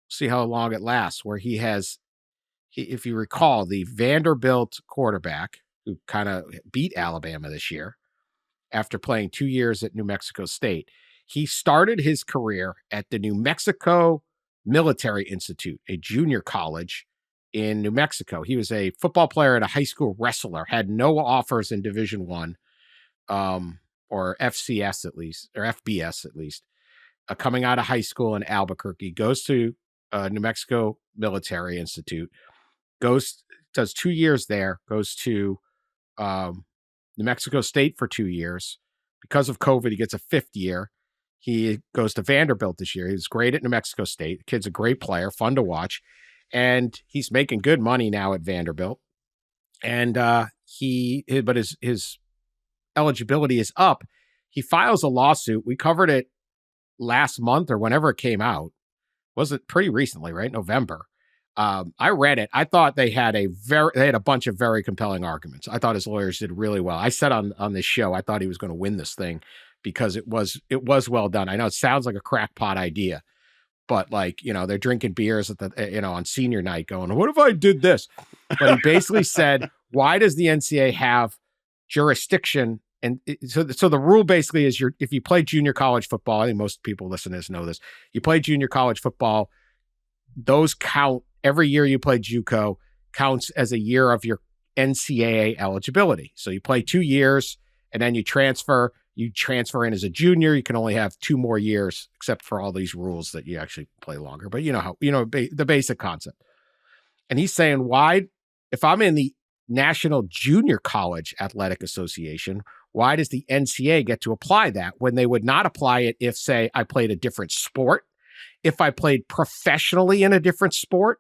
See how long it lasts, where if you recall, the Vanderbilt quarterback who kind of beat Alabama this year after playing 2 years at New Mexico State, he started his career at the New Mexico Military Institute, a junior college in New Mexico. He was a football player and a high school wrestler, had no offers in Division I, or FCS at least, or FBS at least, coming out of high school in Albuquerque, goes to New Mexico Military Institute, does 2 years there, goes to New Mexico State for 2 years. Because of COVID, he gets a 5th year. He goes to Vanderbilt this year. He was great at New Mexico State. The kid's a great player, fun to watch. And he's making good money now at Vanderbilt. And but his eligibility is up. He files a lawsuit. We covered it last month or whenever it came out. Was it pretty recently, right? November. I read it. I thought they had a bunch of very compelling arguments. I thought his lawyers did really well. I said on this show, I thought he was going to win this thing because it was well done. I know it sounds like a crackpot idea, but they're drinking beers at on senior night going, what if I did this? But he basically said, why does the NCAA have jurisdiction? And so the rule basically is if you play junior college football, I think most people listening to this know this, you play junior college football, those count. Every year you play JUCO counts as a year of your NCAA eligibility. So you play 2 years and then you transfer in as a junior. You can only have 2 more years, except for all these rules that you actually play longer. But the basic concept. And he's saying, why, if I'm in the National Junior College Athletic Association, why does the NCAA get to apply that when they would not apply it if, say, I played a different sport, if I played professionally in a different sport,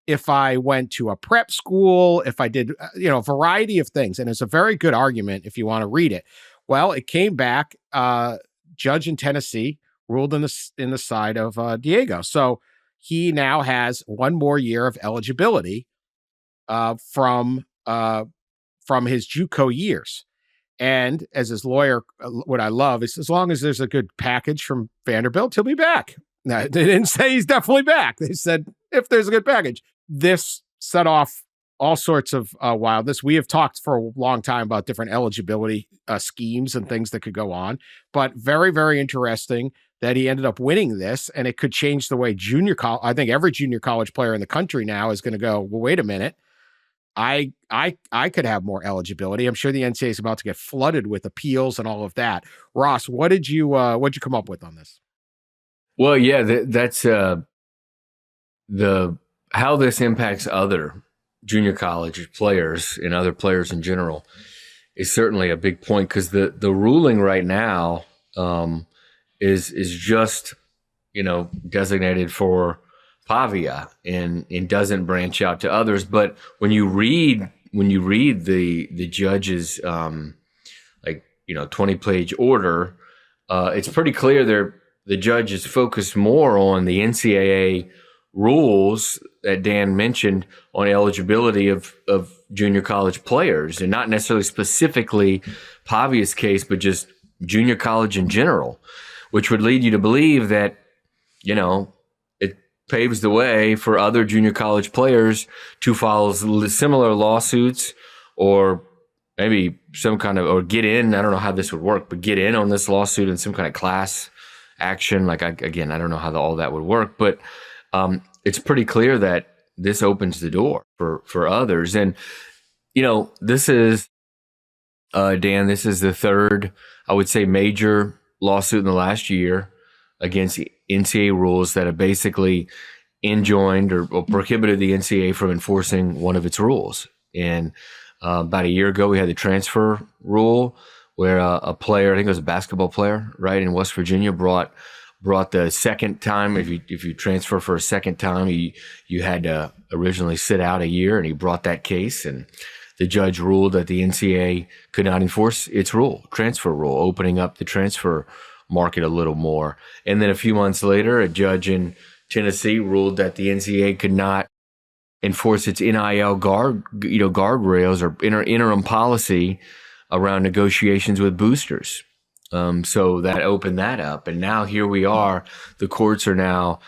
if I went to a prep school, if I did, a variety of things. And it's a very good argument if you want to read it. Well, it came back, judge in Tennessee ruled in the side of Diego. So he now has 1 more year of eligibility from his JUCO years. And as his lawyer, what I love is as long as there's a good package from Vanderbilt, he'll be back. Now, they didn't say he's definitely back. They said if there's a good package. This set off all sorts of wildness. We have talked for a long time about different eligibility schemes and things that could go on, but very, very interesting that he ended up winning this, and it could change the way I think every junior college player in the country now is going to go, well, wait a minute. I could have more eligibility. I'm sure the NCAA is about to get flooded with appeals and all of that. Ross, what'd you come up with on this? Well, yeah, that's how this impacts other junior college players and other players in general is certainly a big point, because the ruling right now is just designated for Pavia and doesn't branch out to others. But when you read the judge's 20-page order, it's pretty clear the judge is focused more on the NCAA rules that Dan mentioned on eligibility of junior college players, and not necessarily specifically Pavia's case, but just junior college in general, which would lead you to believe that, it paves the way for other junior college players to file similar lawsuits, or maybe or get in. I don't know how this would work, but get in on this lawsuit in some kind of class action. I don't know how all that would work, but it's pretty clear that this opens the door for others. And, this is, Dan, this is the third, I would say, major lawsuit in the last year against NCAA rules that have basically enjoined or prohibited the NCAA from enforcing one of its rules. And about a year ago, we had the transfer rule where a player, I think it was a basketball player, right, in West Virginia, brought the second time. If you transfer for a second time, you had to originally sit out a year, and he brought that case, and the judge ruled that the NCAA could not enforce its transfer rule, opening up the transfer market a little more. And then a few months later, a judge in Tennessee ruled that the NCAA could not enforce its NIL guardrails or interim policy around negotiations with boosters. So that opened that up, and now here we are. The courts are now,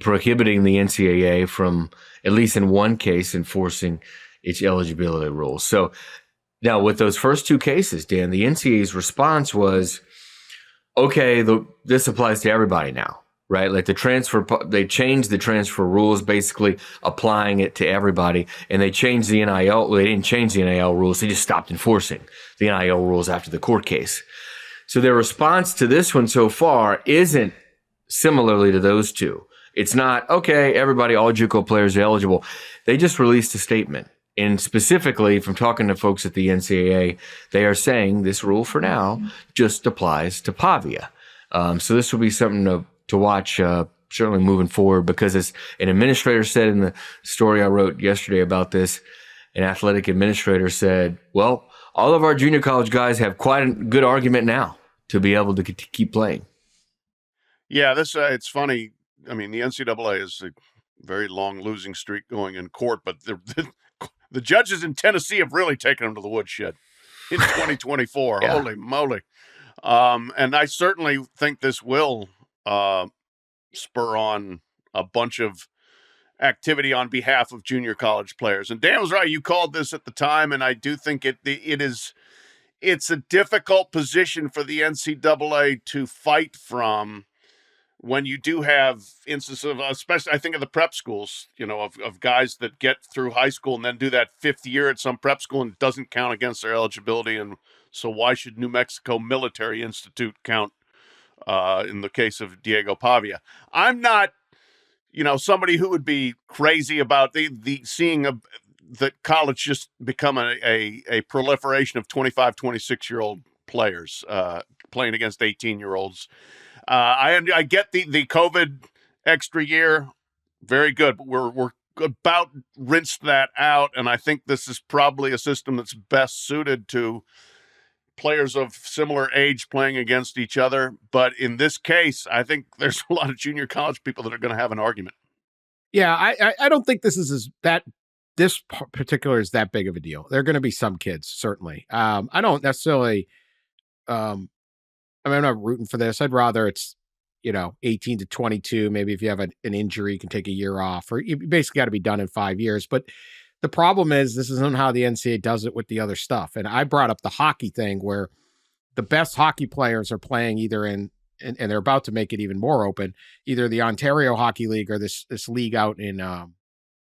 prohibiting the NCAA from, at least in one case, enforcing its eligibility rules. So now with those first two cases, Dan, the NCAA's response was, okay, this applies to everybody now, right? Like they changed the transfer rules, basically applying it to everybody, and they changed the NIL. Well, they didn't change the NIL rules; they just stopped enforcing the NIL rules after the court case. So their response to this one so far isn't similarly to those two. It's not, okay, everybody, all JUCO players are eligible. They just released a statement. And specifically, from talking to folks at the NCAA, they are saying this rule for now just applies to Pavia. So this will be something to watch, certainly moving forward, because as an administrator said in the story I wrote yesterday about this, an athletic administrator said, well, all of our junior college guys have quite a good argument now to be able to keep playing. Yeah, this it's funny. I mean, the NCAA is a very long losing streak going in court, but the judges in Tennessee have really taken them to the woodshed in 2024. Yeah. Holy moly. And I certainly think this will spur on a bunch of activity on behalf of junior college players. And Dan was right. You called this at the time, and I do think it's a difficult position for the NCAA to fight from when you do have instances of, especially I think of the prep schools, of guys that get through high school and then do that fifth year at some prep school and it doesn't count against their eligibility. And so why should New Mexico Military Institute count in the case of Diego Pavia? I'm not, somebody who would be crazy about the seeing that college just become a proliferation of 25, 26-year-old players playing against 18-year-olds. I get the COVID extra year, very good, but we're about rinsed that out, and I think this is probably a system that's best suited to players of similar age playing against each other. But in this case, I think there's a lot of junior college people that are going to have an argument. Yeah, I don't think this is this particular is that big of a deal. There are going to be some kids, certainly. I don't necessarily. I'm not rooting for this. I'd rather it's, 18 to 22. Maybe if you have an injury, you can take a year off, or you basically got to be done in 5 years. But the problem is this isn't how the NCAA does it with the other stuff. And I brought up the hockey thing where the best hockey players are playing either and they're about to make it even more open, either the Ontario Hockey League or this league out in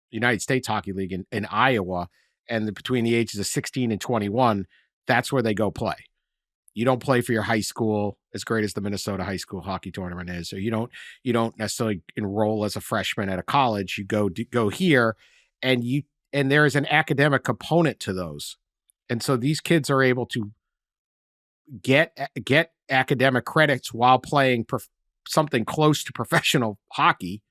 United States Hockey League in Iowa. And between the ages of 16 and 21, that's where they go play. You don't play for your high school, as great as the Minnesota high school hockey tournament is. So you don't necessarily enroll as a freshman at a college. You go here, and there is an academic component to those, and so these kids are able to get academic credits while playing something close to professional hockey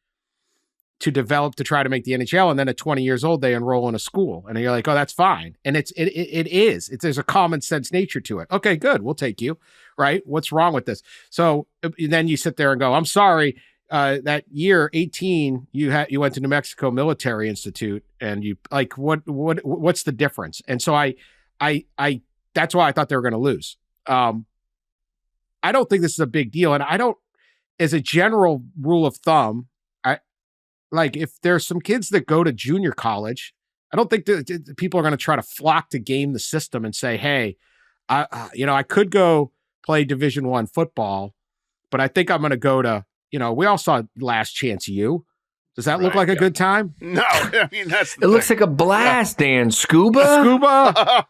to develop to try to make the NHL. And then at 20 years old, they enroll in a school, and you're like, oh, that's fine. And it is. There's a common sense nature to it. Okay, good. We'll take you. Right. What's wrong with this? So then you sit there and go, I'm sorry. That year 18, you went to New Mexico Military Institute, and you like, what's the difference? And so I that's why I thought they were going to lose. I don't think this is a big deal. And I don't, as a general rule of thumb, like if there's some kids that go to junior college, I don't think that people are going to try to flock to game the system and say, hey, I could go play Division I football, but I think I'm going to go to, we all saw Last Chance U. Does that look like a good time? No, I mean, it looks like a blast, Dan. Scuba.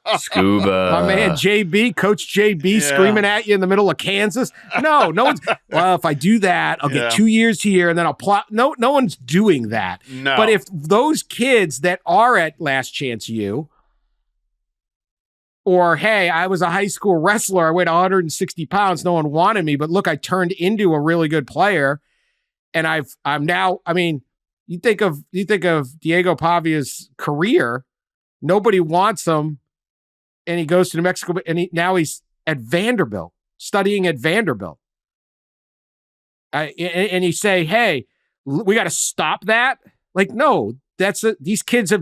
My man JB, Coach JB, screaming at you in the middle of Kansas. No one's. Well, if I do that, I'll get 2 years here, and then I'll plot. No one's doing that. No. But if those kids that are at Last Chance U, or hey, I was a high school wrestler, I weighed 160 pounds, no one wanted me, but look, I turned into a really good player, and I'm now. I mean. You think of Diego Pavia's career, nobody wants him and he goes to New Mexico, and now he's at Vanderbilt, studying at Vanderbilt. And you say, hey, we got to stop that. Like, no, these kids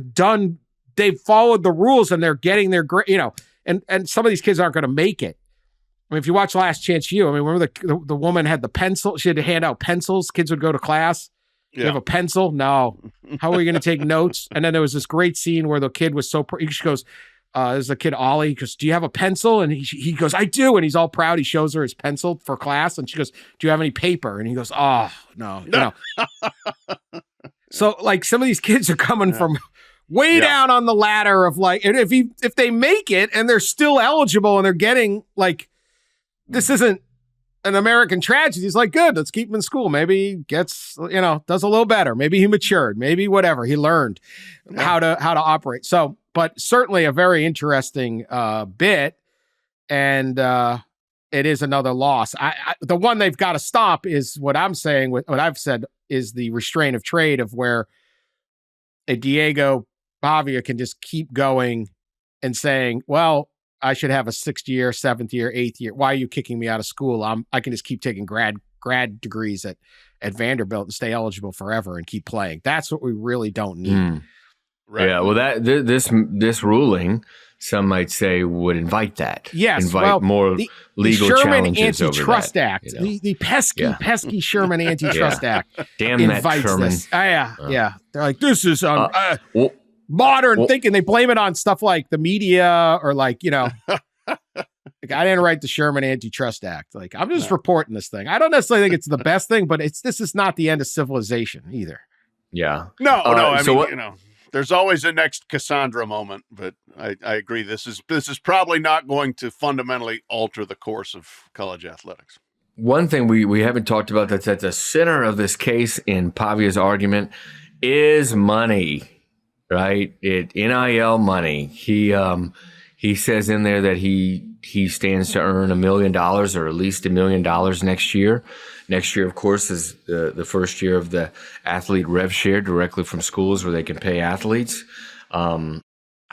they've followed the rules and they're getting their grade, and some of these kids aren't going to make it. I mean, if you watch Last Chance U, I mean, remember the woman had the pencil, she had to hand out pencils. Kids would go to class. Yeah. You have a pencil? No. How are you going to take notes? And then there was this great scene where the kid was she goes, there's a kid, Ollie, he goes, do you have a pencil? And he goes, I do. And he's all proud. He shows her his pencil for class. And she goes, do you have any paper? And he goes, oh, no. So like some of these kids are coming from way down on the ladder of like, and if they make it and they're still eligible and they're getting like, this isn't an American tragedy. He's like, good, let's keep him in school. Maybe he gets, does a little better. Maybe he matured. Maybe whatever. He learned how to operate. So, but certainly a very interesting bit. And it is another loss. The one they've got to stop is what I'm saying, what I've said is the restraint of trade of where a Diego Pavia can just keep going and saying, well, I should have a 6th year, 7th year, 8th year. Why are you kicking me out of school? I can just keep taking grad degrees at Vanderbilt and stay eligible forever and keep playing. That's what we really don't need. Right. Yeah. Well, this ruling, some might say, would invite that. Yes. Invite more legal Sherman challenges Antitrust over that, Act, the pesky Sherman Antitrust Act. Damn that Sherman. This. Yeah. They're like, this is modern thinking. They blame it on stuff like the media or like, like I didn't write the Sherman Antitrust Act. Like I'm just reporting this thing. I don't necessarily think it's the best thing, but this is not the end of civilization either. Yeah. No. I mean, there's always a next Cassandra moment, but I agree. This is probably not going to fundamentally alter the course of college athletics. One thing we haven't talked about that's at the center of this case in Pavia's argument is money. Right? NIL money. He says in there that he stands to earn $1 million or at least $1 million next year. Next year, of course, is the first year of the athlete rev share directly from schools where they can pay athletes. I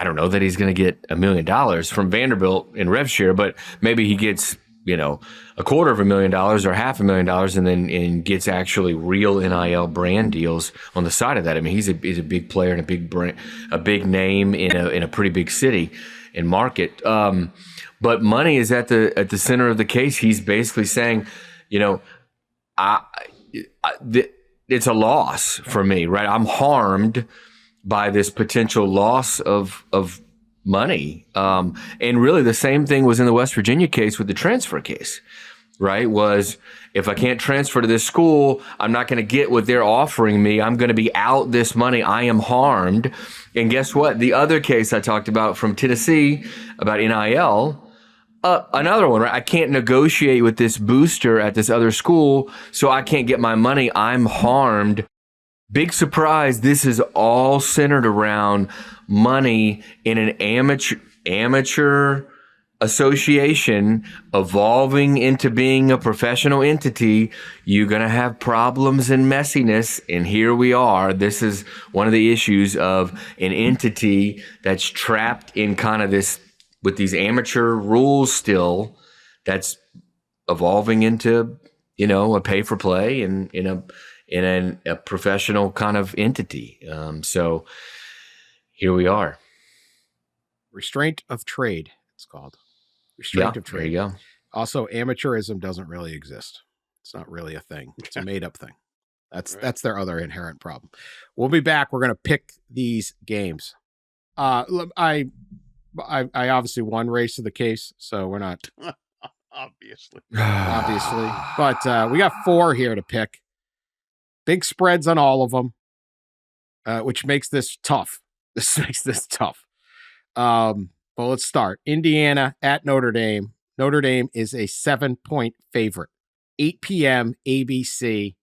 don't know that he's going to get $1 million from Vanderbilt in rev share, but maybe he gets $250,000 or $500,000 and gets actually real NIL brand deals on the side of that. I mean, he's a big player and a big name in a pretty big city and market. But money is at the center of the case. He's basically saying, it's a loss for me, right? I'm harmed by this potential loss of money. And really the same thing was in the West Virginia case with the transfer case, right? Was if I can't transfer to this school, I'm not going to get what they're offering me. I'm going to be out this money. I am harmed. And guess what? The other case I talked about from Tennessee about NIL, another one, right? I can't negotiate with this booster at this other school, so I can't get my money. I'm harmed. Big surprise, this is all centered around money in an amateur association evolving into being a professional entity. You're going to have problems and messiness, and here we are. This is one of the issues of an entity that's trapped in kind of this, with these amateur rules still, that's evolving into, a pay-for-play and in a professional kind of entity. So here we are. Restraint of trade, it's called. Restraint of trade. There you go. Also, amateurism doesn't really exist. It's not really a thing. It's a made-up thing. That's their other inherent problem. We'll be back. We're going to pick these games. I obviously won race of the case, so we're not obviously. But we got 4 here to pick. Big spreads on all of them, which makes this tough. This makes this tough. But let's start. Indiana at Notre Dame. Notre Dame is a 7-point favorite. 8 p.m. ABC.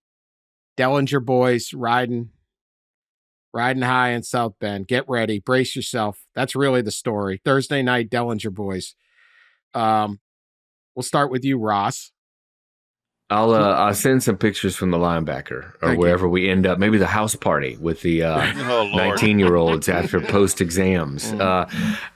Dellenger boys riding high in South Bend. Get ready. Brace yourself. That's really the story. Thursday night, Dellenger boys. We'll start with you, Ross. I'll send some pictures from the linebacker or Thank wherever we end up. Maybe the house party with the Oh, Lord. 19-year-olds after post exams.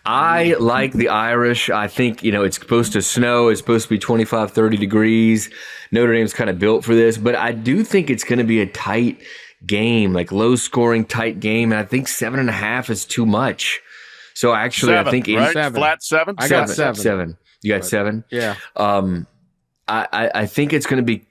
I like the Irish. I think, it's supposed to snow. It's supposed to be 25, 30 degrees. Notre Dame's kind of built for this, but I do think it's going to be a tight game, like low scoring, tight game. And I think 7.5 is too much. So actually, Seven, I think right? Seven. Flat 7? I got seven. Seven. You got 7? Yeah. I think it's going to be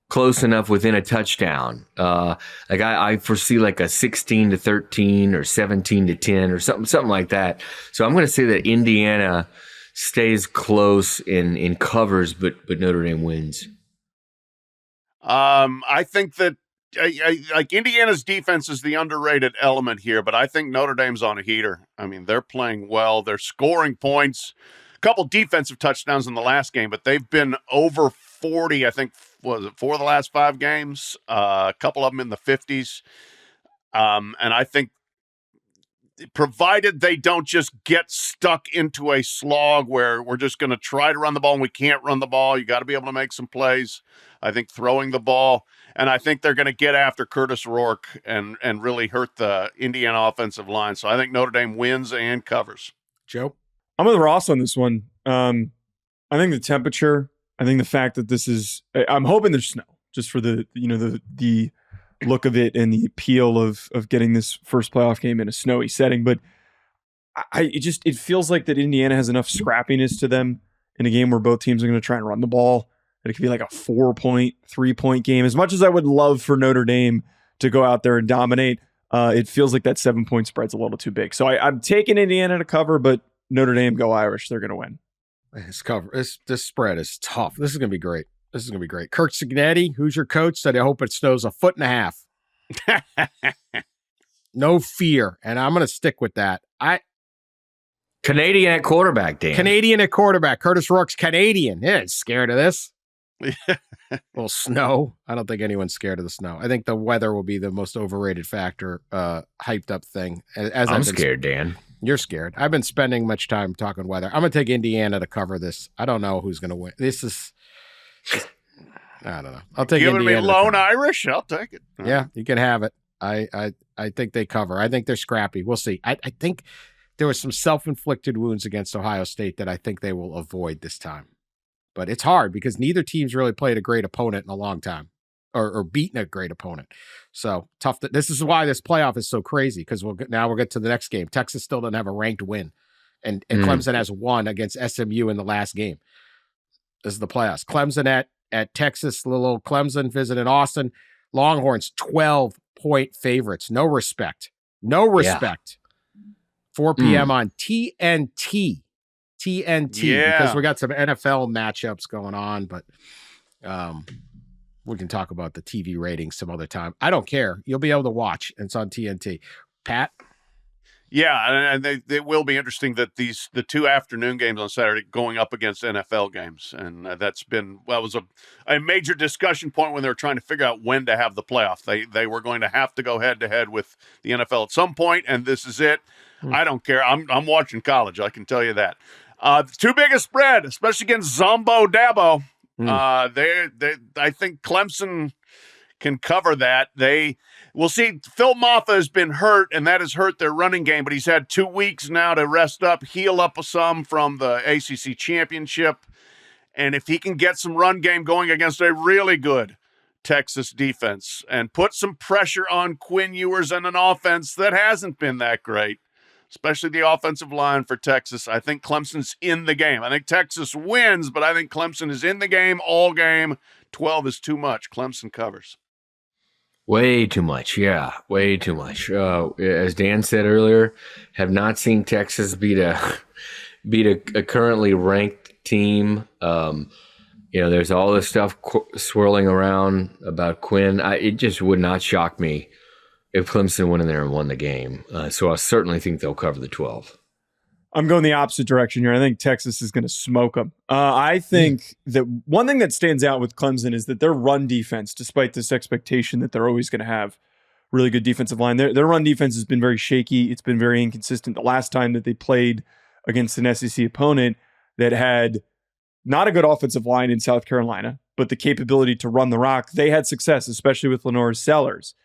close enough within a touchdown. I foresee like a 16-13 or 17-10 or something like that. So I'm going to say that Indiana stays close in covers, but Notre Dame wins. I think that like Indiana's defense is the underrated element here, but I think Notre Dame's on a heater. I mean, they're playing well. They're scoring points. A couple defensive touchdowns in the last game, but they've been over 40, I think, was it 4 of the last 5 games? A couple of them in the 50s. And I think provided they don't just get stuck into a slog where we're just going to try to run the ball and we can't run the ball, you got to be able to make some plays. I think throwing the ball, and I think they're going to get after Curtis Rourke and really hurt the Indiana offensive line. So I think Notre Dame wins and covers. Joe? I'm with Ross on this one. I think the temperature, I think the fact that this is, I'm hoping there's snow just for the look of it and the appeal of getting this first playoff game in a snowy setting. But it feels like that Indiana has enough scrappiness to them in a game where both teams are going to try and run the ball. That it could be like a 4-point, 3-point game. As much as I would love for Notre Dame to go out there and dominate, it feels like that 7-point spread's a little too big. So I'm taking Indiana to cover, but Notre Dame, go Irish. They're going to win. This spread is tough. This is going to be great. Kirk Cignetti, who's your coach, said, I hope it snows 1.5 feet. No fear. And I'm going to stick with that. Canadian at quarterback, Dan. Canadian at quarterback. Curtis Rourke's Canadian. Yeah, it's scared of this. Well, snow. I don't think anyone's scared of the snow. I think the weather will be the most overrated factor, hyped up thing. I'm scared, Dan. You're scared. I've been spending much time talking weather. I'm going to take Indiana to cover this. I don't know who's going to win. I don't know. I'll take Giving Indiana. me lone Irish? I'll take it. Yeah, you can have it. I think they cover. I think they're scrappy. We'll see. I think there was some self-inflicted wounds against Ohio State that I think they will avoid this time. But it's hard because neither team's really played a great opponent in a long time or beaten a great opponent. So tough. This is why this playoff is so crazy because we'll get to the next game. Texas still doesn't have a ranked win. And Clemson has won against SMU in the last game. This is the playoffs. Clemson at Texas, little Clemson visiting Austin. Longhorns, 12-point favorites. No respect. Yeah. 4 p.m. on TNT. Because we got some NFL matchups going on, but we can talk about the TV ratings some other time. I don't care. You'll be able to watch. It's on TNT. Pat? Yeah, and they will be interesting that the 2 afternoon games on Saturday going up against NFL games, and that was a major discussion point when they were trying to figure out when to have the playoff. They were going to have to go head to head with the NFL at some point, and this is it. I don't care. I'm watching college. I can tell you that. The 2 biggest spread, especially against Zombo Dabo. I think Clemson can cover that. We'll see. Phil Maffa has been hurt, and that has hurt their running game, but he's had 2 weeks now to rest up, heal up some from the ACC championship. And if he can get some run game going against a really good Texas defense and put some pressure on Quinn Ewers and an offense that hasn't been that great, especially the offensive line for Texas, I think Clemson's in the game. I think Texas wins, but I think Clemson is in the game all game. 12 is too much. Clemson covers. Way too much. Yeah, way too much. As Dan said earlier, have not seen Texas beat a currently ranked team. There's all this stuff swirling around about Quinn. It just would not shock me if Clemson went in there and won the game. So I certainly think they'll cover the 12. I'm going the opposite direction here. I think Texas is going to smoke them. I think that one thing that stands out with Clemson is that their run defense, despite this expectation that they're always going to have really good defensive line, their run defense has been very shaky. It's been very inconsistent. The last time that they played against an SEC opponent that had not a good offensive line in South Carolina, but the capability to run the rock. They had success, especially with Lenore Sellers.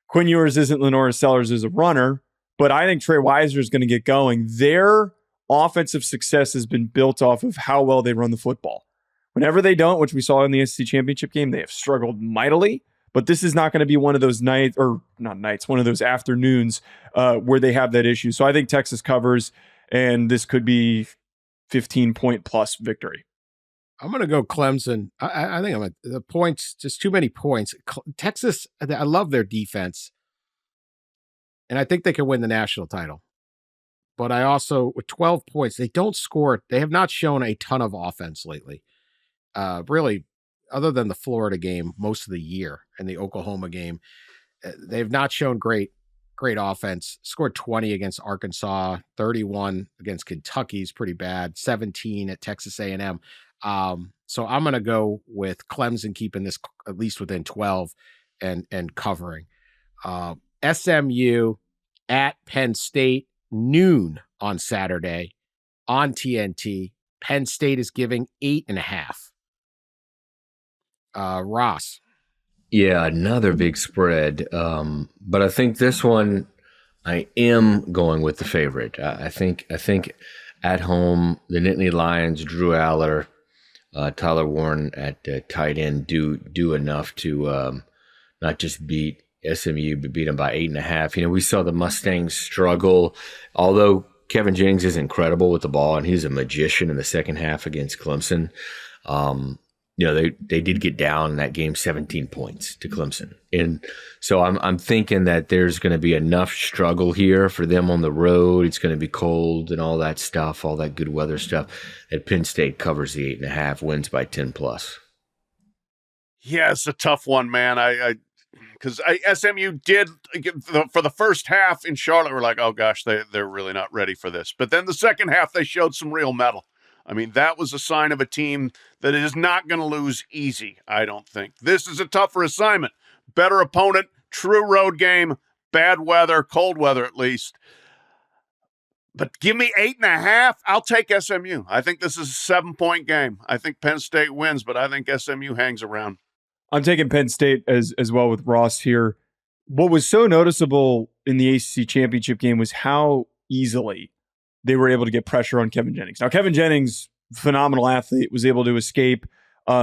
Quinn Ewers isn't Lenore Sellers as a runner, but I think Trey Weiser is going to get going. Their offensive success has been built off of how well they run the football. Whenever they don't, which we saw in the SEC championship game, they have struggled mightily. But this is not going to be one of those one of those afternoons where they have that issue. So I think Texas covers, and this could be 15-point plus victory. I'm going to go Clemson. I think the points, just too many points. Texas, I love their defense, and I think they can win the national title. But I also, with 12 points, they don't score. They have not shown a ton of offense lately. Really, other than the Florida game most of the year and the Oklahoma game, they've not shown great offense. Scored 20 against Arkansas, 31 against Kentucky is pretty bad, 17 at Texas A&M. So I'm going to go with Clemson keeping this at least within 12 and covering. SMU at Penn State, noon on Saturday on TNT. Penn State is giving 8.5. Ross. Yeah, another big spread. But I think this one, I am going with the favorite. I think at home, the Nittany Lions, Drew Aller, Tyler Warren at tight end do enough to not just beat SMU, but beat them by 8.5. We saw the Mustangs struggle, although Kevin Jennings is incredible with the ball, and he's a magician in the second half against Clemson. They did get down in that game 17 points to Clemson. And so I'm thinking that there's going to be enough struggle here for them on the road. It's going to be cold and all that stuff, all that good weather stuff, that Penn State covers the 8.5, wins by 10 plus. Yeah, it's a tough one, man. Because SMU did, for the first half in Charlotte, we're like, oh gosh, they're really not ready for this. But then the second half, they showed some real mettle. I mean, that was a sign of a team that is not going to lose easy, I don't think. This is a tougher assignment. Better opponent, true road game, bad weather, cold weather at least. But give me 8.5, I'll take SMU. I think this is a 7-point game. I think Penn State wins, but I think SMU hangs around. I'm taking Penn State as well with Ross here. What was so noticeable in the ACC championship game was how easily they were able to get pressure on Kevin Jennings. Now, Kevin Jennings, phenomenal athlete, was able to escape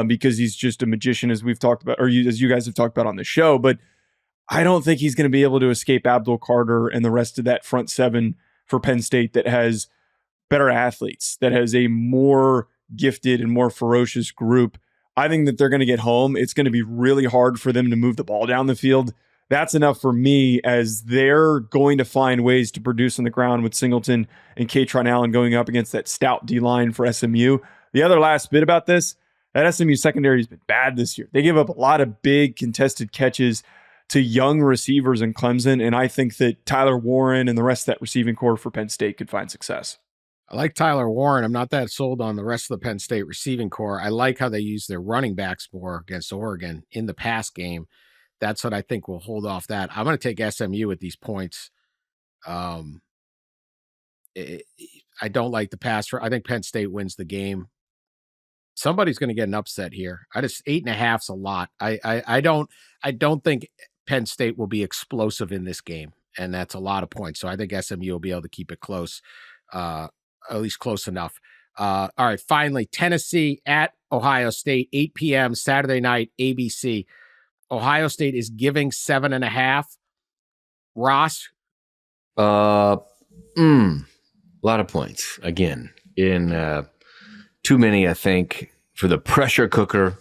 because he's just a magician, as we've talked about, or as you guys have talked about on the show. But I don't think he's going to be able to escape Abdul Carter and the rest of that front seven for Penn State that has better athletes, that has a more gifted and more ferocious group. I think that they're going to get home. It's going to be really hard for them to move the ball down the field. That's enough for me, as they're going to find ways to produce on the ground with Singleton and Katron Allen going up against that stout D-line for SMU. The other last bit about this, that SMU secondary has been bad this year. They give up a lot of big contested catches to young receivers in Clemson, and I think that Tyler Warren and the rest of that receiving core for Penn State could find success. I like Tyler Warren. I'm not that sold on the rest of the Penn State receiving core. I like how they use their running backs more against Oregon in the pass game. That's what I think will hold off that. I'm going to take SMU with these points. I don't like the pass. I think Penn State wins the game. Somebody's going to get an upset here. 8.5's a lot. I don't think Penn State will be explosive in this game, and that's a lot of points. So I think SMU will be able to keep it close, at least close enough. All right, finally, Tennessee at Ohio State, 8 p.m. Saturday night, ABC. Ohio State is giving 7.5. Ross? A lot of points. Again, in too many, I think, for the pressure cooker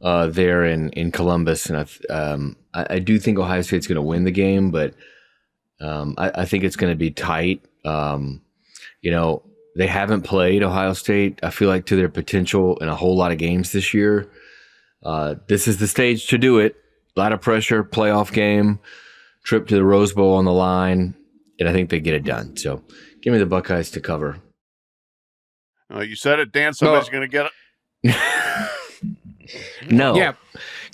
there in Columbus. And I do think Ohio State's going to win the game, but I think it's going to be tight. They haven't played Ohio State, I feel like, to their potential in a whole lot of games this year. This is the stage to do it. A lot of pressure, playoff game, trip to the Rose Bowl on the line, and I think they get it done. So give me the Buckeyes to cover. You said it, Dan. Somebody's going to get it. No. Yeah.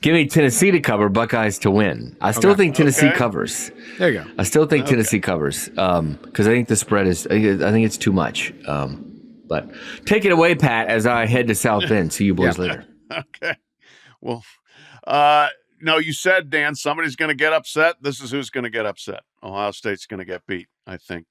Give me Tennessee to cover, Buckeyes to win. I still think Tennessee covers. There you go. I still think Tennessee covers because I think the spread is – I think it's too much. But take it away, Pat, as I head to South Bend. See you boys later. Okay. Well, no, you said, Dan, somebody's going to get upset. This is who's going to get upset. Ohio State's going to get beat. I think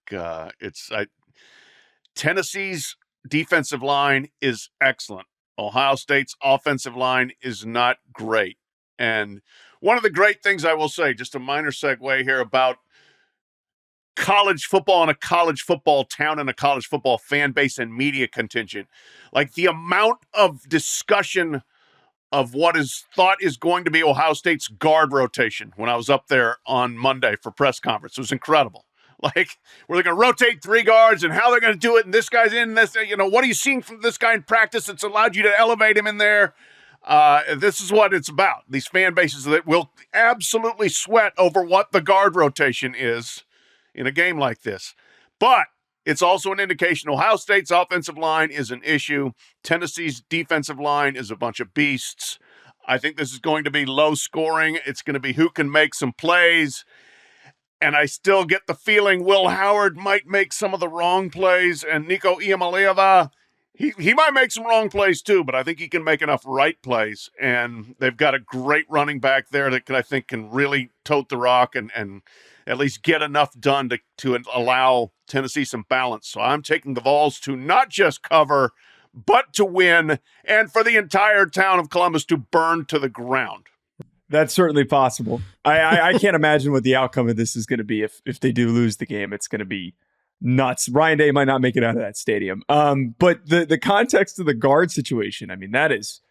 Tennessee's defensive line is excellent. Ohio State's offensive line is not great. And one of the great things I will say, just a minor segue here about college football and a college football town and a college football fan base and media contingent, like the amount of discussion of what is thought is going to be Ohio State's guard rotation when I was up there on Monday for press conference. It was incredible. Like, we're going to rotate 3 guards and how they're going to do it, and this guy's in this, what are you seeing from this guy in practice that's allowed you to elevate him in there? This is what it's about. These fan bases that will absolutely sweat over what the guard rotation is in a game like this. But it's also an indication Ohio State's offensive line is an issue. Tennessee's defensive line is a bunch of beasts. I think this is going to be low scoring. It's going to be who can make some plays. And I still get the feeling Will Howard might make some of the wrong plays, and Nico Iamaleava, he might make some wrong plays too, but I think he can make enough right plays. And they've got a great running back there that I think can really tote the rock and at least get enough done to allow Tennessee some balance. So I'm taking the Vols to not just cover, but to win, and for the entire town of Columbus to burn to the ground. That's certainly possible. I can't imagine what the outcome of this is going to be if they do lose the game. It's going to be nuts. Ryan Day might not make it out of that stadium. But the context of the guard situation, I mean, that is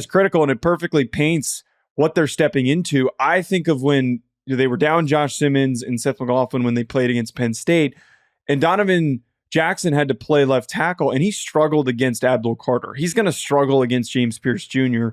critical, and it perfectly paints what they're stepping into. I think of when they were down Josh Simmons and Seth McLaughlin when they played against Penn State, and Donovan Jackson had to play left tackle, and he struggled against Abdul Carter. He's going to struggle against James Pierce Jr.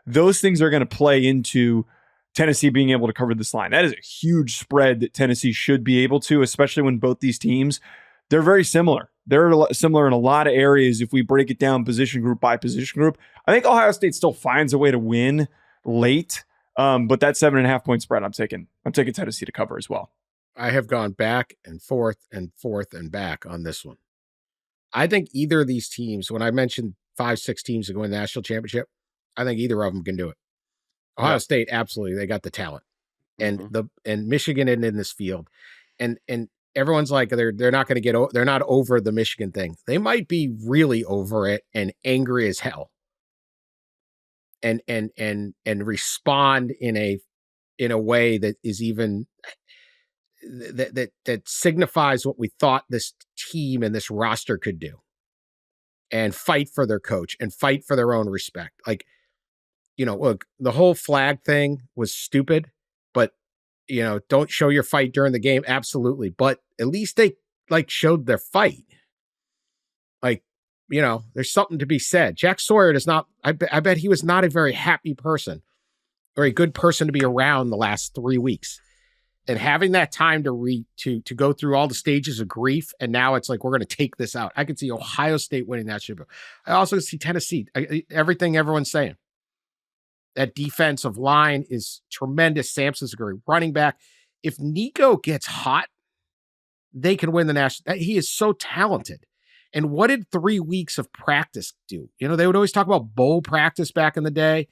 Those things are going to play into Tennessee being able to cover this line. That is a huge spread that Tennessee should be able to, especially when both these teams, they're very similar. They're similar in a lot of areas. If we break it down position group by position group, I think Ohio State still finds a way to win late. But that 7.5 point spread, I'm taking Tennessee to cover as well. I have gone back and forth and back on this one. I think either of these teams, when I mentioned 5-6 teams to go in the national championship, I think either of them can do it. Ohio State, absolutely, they got the talent, and and Michigan isn't in this field, and everyone's like they're not going to they're not over the Michigan thing. They might be really over it and angry as hell, and respond in a way that is even that signifies what we thought this team and this roster could do, and fight for their coach and fight for their own respect. Like, look, the whole flag thing was stupid, but, don't show your fight during the game. Absolutely. But at least they showed their fight. There's something to be said. Jack Sawyer does not, I bet he was not a very happy person or a good person to be around the last 3 weeks. And having that time to go through all the stages of grief, and now it's like, we're going to take this out. I could see Ohio State winning that Super Bowl. I also see Tennessee. Everything everyone's saying. That defensive line is tremendous. Sampson's a great running back. If Nico gets hot, they can win the national. He is so talented. And what did 3 weeks of practice do? They would always talk about bowl practice back in the day.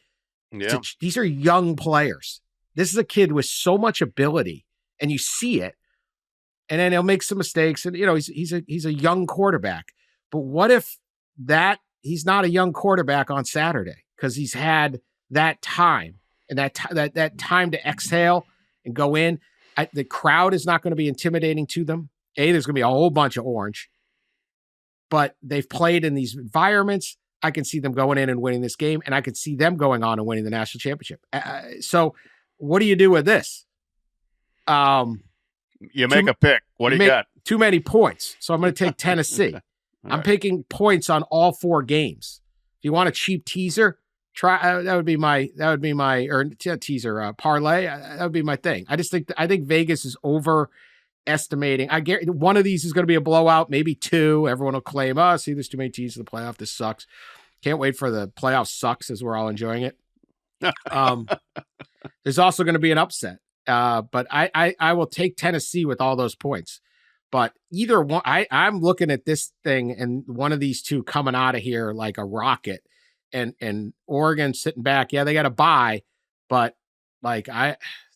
Yeah. These are young players. This is a kid with so much ability, and you see it. And then he'll make some mistakes, and he's a young quarterback. But what if he's not a young quarterback on Saturday because he's had that time and that time to exhale and go in? The crowd is not going to be intimidating to them. There's going to be a whole bunch of orange, but they've played in these environments. I can see them going in and winning this game, and I could see them going on and winning the national championship. So what do you do with this? You make a pick. What do you got? Too many points. So I'm going to take Tennessee. I'm picking points on all 4 games. If you want a cheap teaser, try that would be my teaser parlay. That would be my thing. I think Vegas is overestimating. I get one of these is going to be a blowout, maybe 2. Everyone will claim, see, there's too many teams in the playoff. This sucks. Can't wait for the playoff sucks as we're all enjoying it. There's also going to be an upset. But I will take Tennessee with all those points. But either one, I'm looking at this thing and one of these two coming out of here like a rocket and Oregon sitting back. Yeah, they got a bye, but like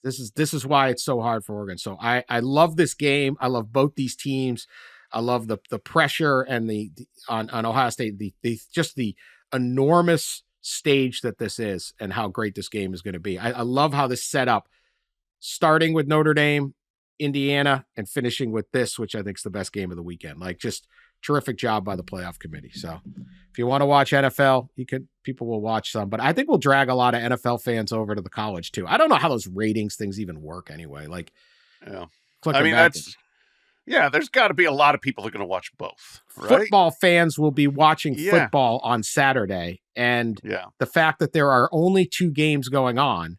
this is why it's so hard for Oregon. So I love this game. I love both these teams. I love the pressure and on Ohio State, the enormous stage that this is and how great this game is going to be. I love how this set up, starting with Notre Dame, Indiana, and finishing with this, which I think is the best game of the weekend. Like, just terrific job by the playoff committee. So if you want to watch NFL, people will watch some, but I think we'll drag a lot of NFL fans over to the college too. I don't know how those ratings things even work anyway. Like, yeah, I mean, there's got to be a lot of people that are going to watch both, right? Football fans will be watching football on Saturday. And the fact that there are only 2 games going on,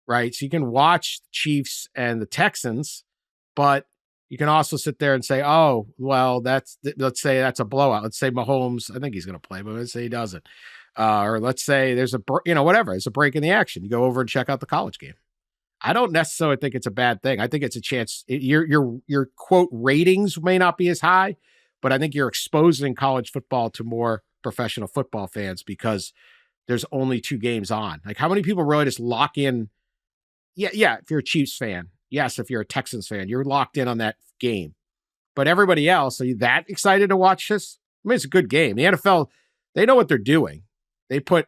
right? So you can watch the Chiefs and the Texans, but you can also sit there and say, oh, well, let's say that's a blowout. Let's say Mahomes, I think he's going to play, but let's say he doesn't. Or let's say there's whatever. It's a break in the action. You go over and check out the college game. I don't necessarily think it's a bad thing. I think it's a chance. Your quote ratings may not be as high, but I think you're exposing college football to more professional football fans because there's only 2 games on. Like, how many people really just lock in? Yeah. If you're a Chiefs fan, yes. If you're a Texans fan, you're locked in on that game. But everybody else, are you that excited to watch this? I mean, it's a good game. The NFL, they know what they're doing. They put,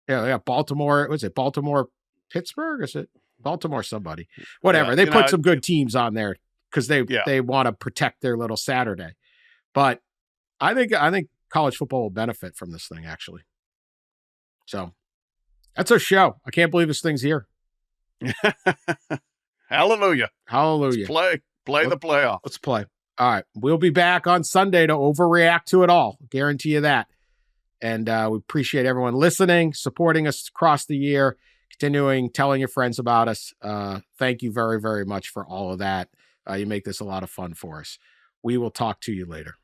Baltimore. Was it Baltimore, Pittsburgh? Is it Baltimore? Somebody, whatever. They put some good teams on there because they want to protect their little Saturday. But I think college football will benefit from this thing, actually. So that's our show. I can't believe this thing's here. Hallelujah. Let's play the playoff. Let's play. All right. We'll be back on Sunday to overreact to it all. Guarantee you that. And we appreciate everyone listening, supporting us across the year, continuing, telling your friends about us. Thank you very, very much for all of that. You make this a lot of fun for us. We will talk to you later.